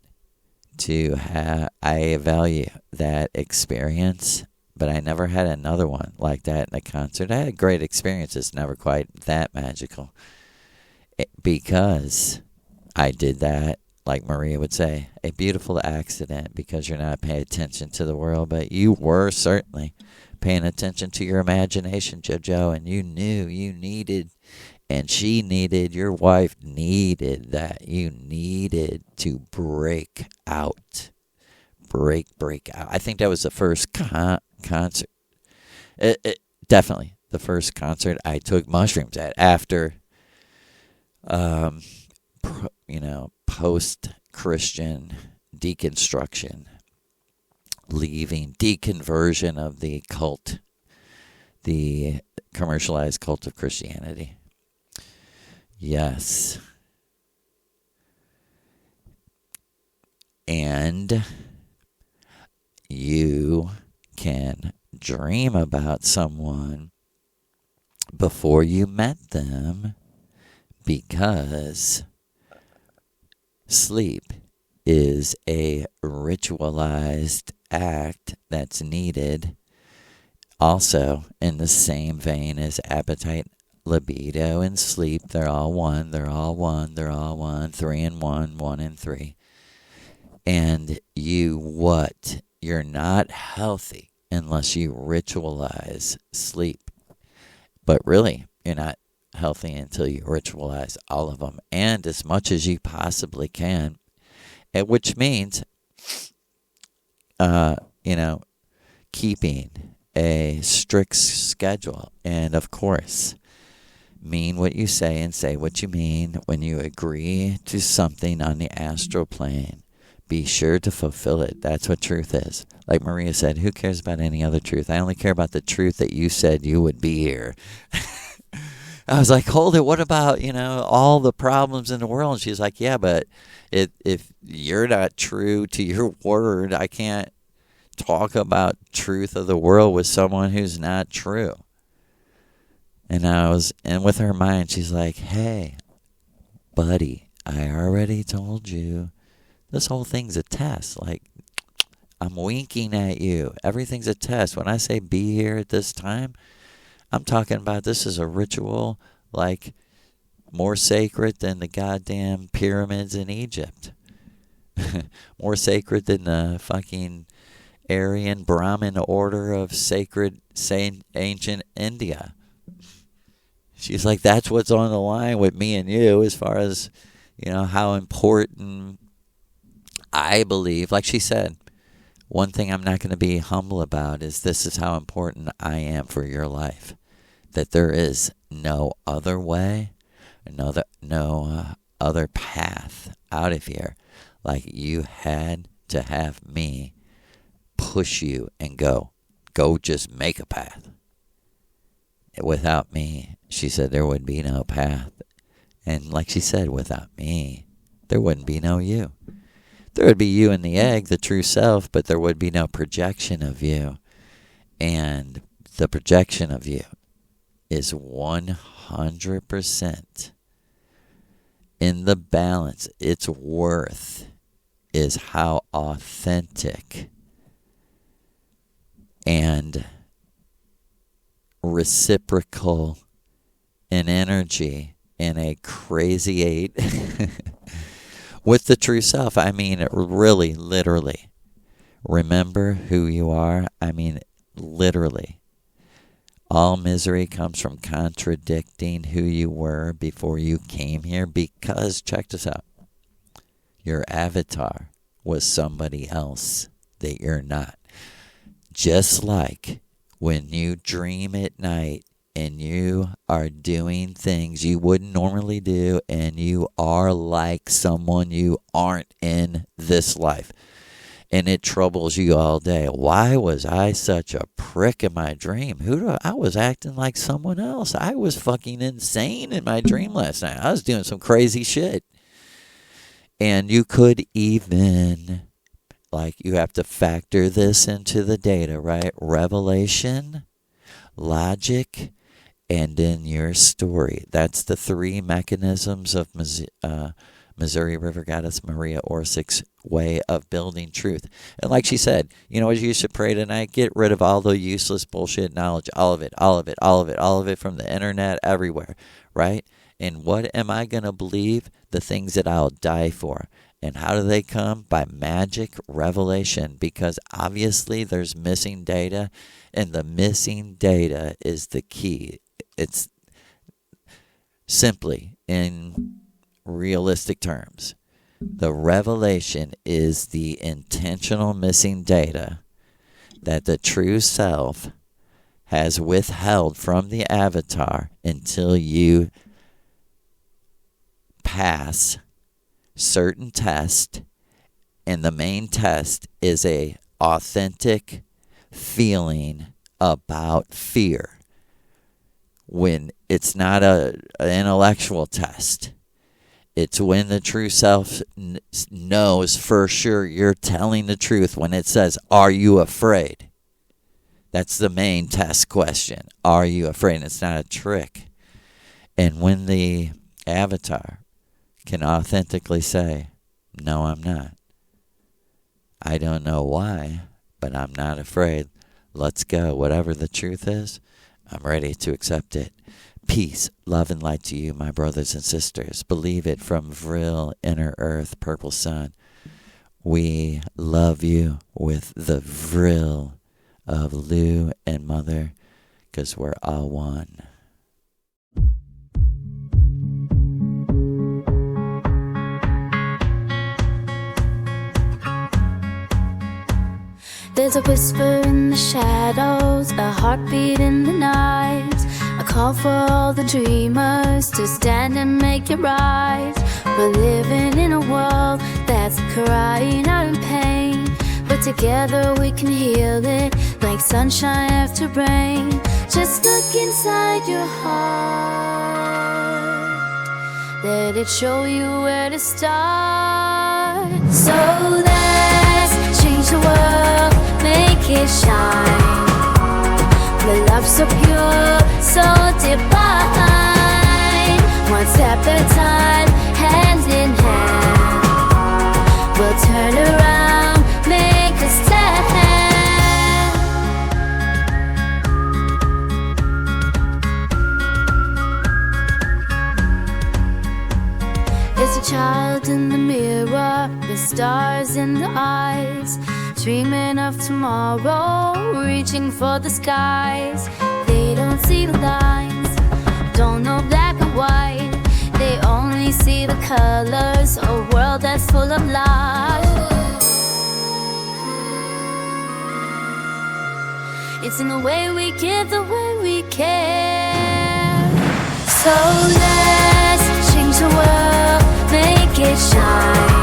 Speaker 1: to have, I value that experience but I never had another one like that in a concert. I had great experiences, never quite that magical. Because I did that, like Maria would say, a beautiful accident, because you're not paying attention to the world, but you were certainly paying attention to your imagination, JoJo, and you knew you needed, and she needed, your wife needed that. You needed to break out. Break out. I think that was the first concert. Definitely the first concert I took mushrooms at after, post-Christian deconstruction, leaving, deconversion of the cult, the commercialized cult of Christianity. Yes. And you can dream about someone before you met them, because sleep is a ritualized act that's needed. Also, in the same vein as appetite, libido, and sleep, they're all one, 3 and 1 and 3. And you're not healthy unless you ritualize sleep. But really, you're not healthy until you ritualize all of them, and as much as you possibly can, which means, keeping a strict schedule, and of course, mean what you say and say what you mean. When you agree to something on the astral plane, be sure to fulfill it. That's what truth is. Like Maria said, who cares about any other truth? I only care about the truth that you said you would be here. I was like, hold it, what about, all the problems in the world? And she's like, yeah, but if you're not true to your word, I can't talk about truth of the world with someone who's not true. And with her mind, she's like, hey, buddy, I already told you this whole thing's a test. Like, I'm winking at you. Everything's a test. When I say be here at this time, I'm talking about this is a ritual, like, more sacred than the goddamn pyramids in Egypt. More sacred than the fucking Aryan Brahmin order of sacred ancient India. She's like, that's what's on the line with me and you, as far as, how important I believe. Like she said, one thing I'm not going to be humble about is this is how important I am for your life. That there is no other way, no other path out of here. Like, you had to have me push you and go just make a path. Without me, she said, there would be no path. And like she said, without me, there wouldn't be no you. There would be you in the egg, the true self, but there would be no projection of you. And the projection of you is 100% in the balance. Its worth is how authentic and reciprocal in energy in a crazy 8 with the true self. I mean, really, literally. Remember who you are. I mean, literally. All misery comes from contradicting who you were before you came here, because, check this out, your avatar was somebody else that you're not. Just like when you dream at night and you are doing things you wouldn't normally do, and you are like someone you aren't in this life, and it troubles you all day. Why was I such a prick in my dream? I was acting like someone else. I was fucking insane in my dream last night. I was doing some crazy shit. And you could even, you have to factor this into the data, right? Revelation, logic, and in your story. That's the 3 mechanisms of Missouri River Goddess Maria Orsic's way of building truth. And like she said, you know what you should pray tonight? Get rid of all the useless bullshit knowledge, all of it from the internet, everywhere, right? And what am I going to believe? The things that I'll die for. And how do they come? By magic revelation, because obviously there's missing data, and the missing data is the key. It's simply, in realistic terms, the revelation is the intentional missing data that the true self has withheld from the avatar until you pass certain test, and the main test is a authentic feeling about fear. When it's not an intellectual test, it's when the true self knows for sure you're telling the truth. When it says, "Are you afraid?" That's the main test question. Are you afraid? And it's not a trick. And when the avatar can authentically say, "No, I'm not. I don't know why, but I'm not afraid. Let's go. Whatever the truth is, I'm ready to accept it." Peace, love, and light to you, my brothers and sisters. Believe it from Vril, Inner Earth, Purple Sun. We love you with the Vril of Lu and Mother, because we're all one.
Speaker 2: There's a whisper in the shadows, a heartbeat in the night, a call for all the dreamers to stand and make it right. We're living in a world that's crying out in pain, but together we can heal it like sunshine after rain. Just look inside your heart, let it show you where to start. So let's change the world, make it shine. The love so pure, so divine. One step at a time, hand in hand. We'll turn around, make a stand. There's a child in the mirror with stars in the eyes, dreaming of tomorrow, reaching for the skies. They don't see the lines, don't know black and white. They only see the colors, a world that's full of light. It's in the way we give, the way we care. So let's change the world, make it shine.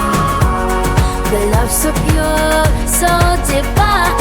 Speaker 2: The love so pure, so divine.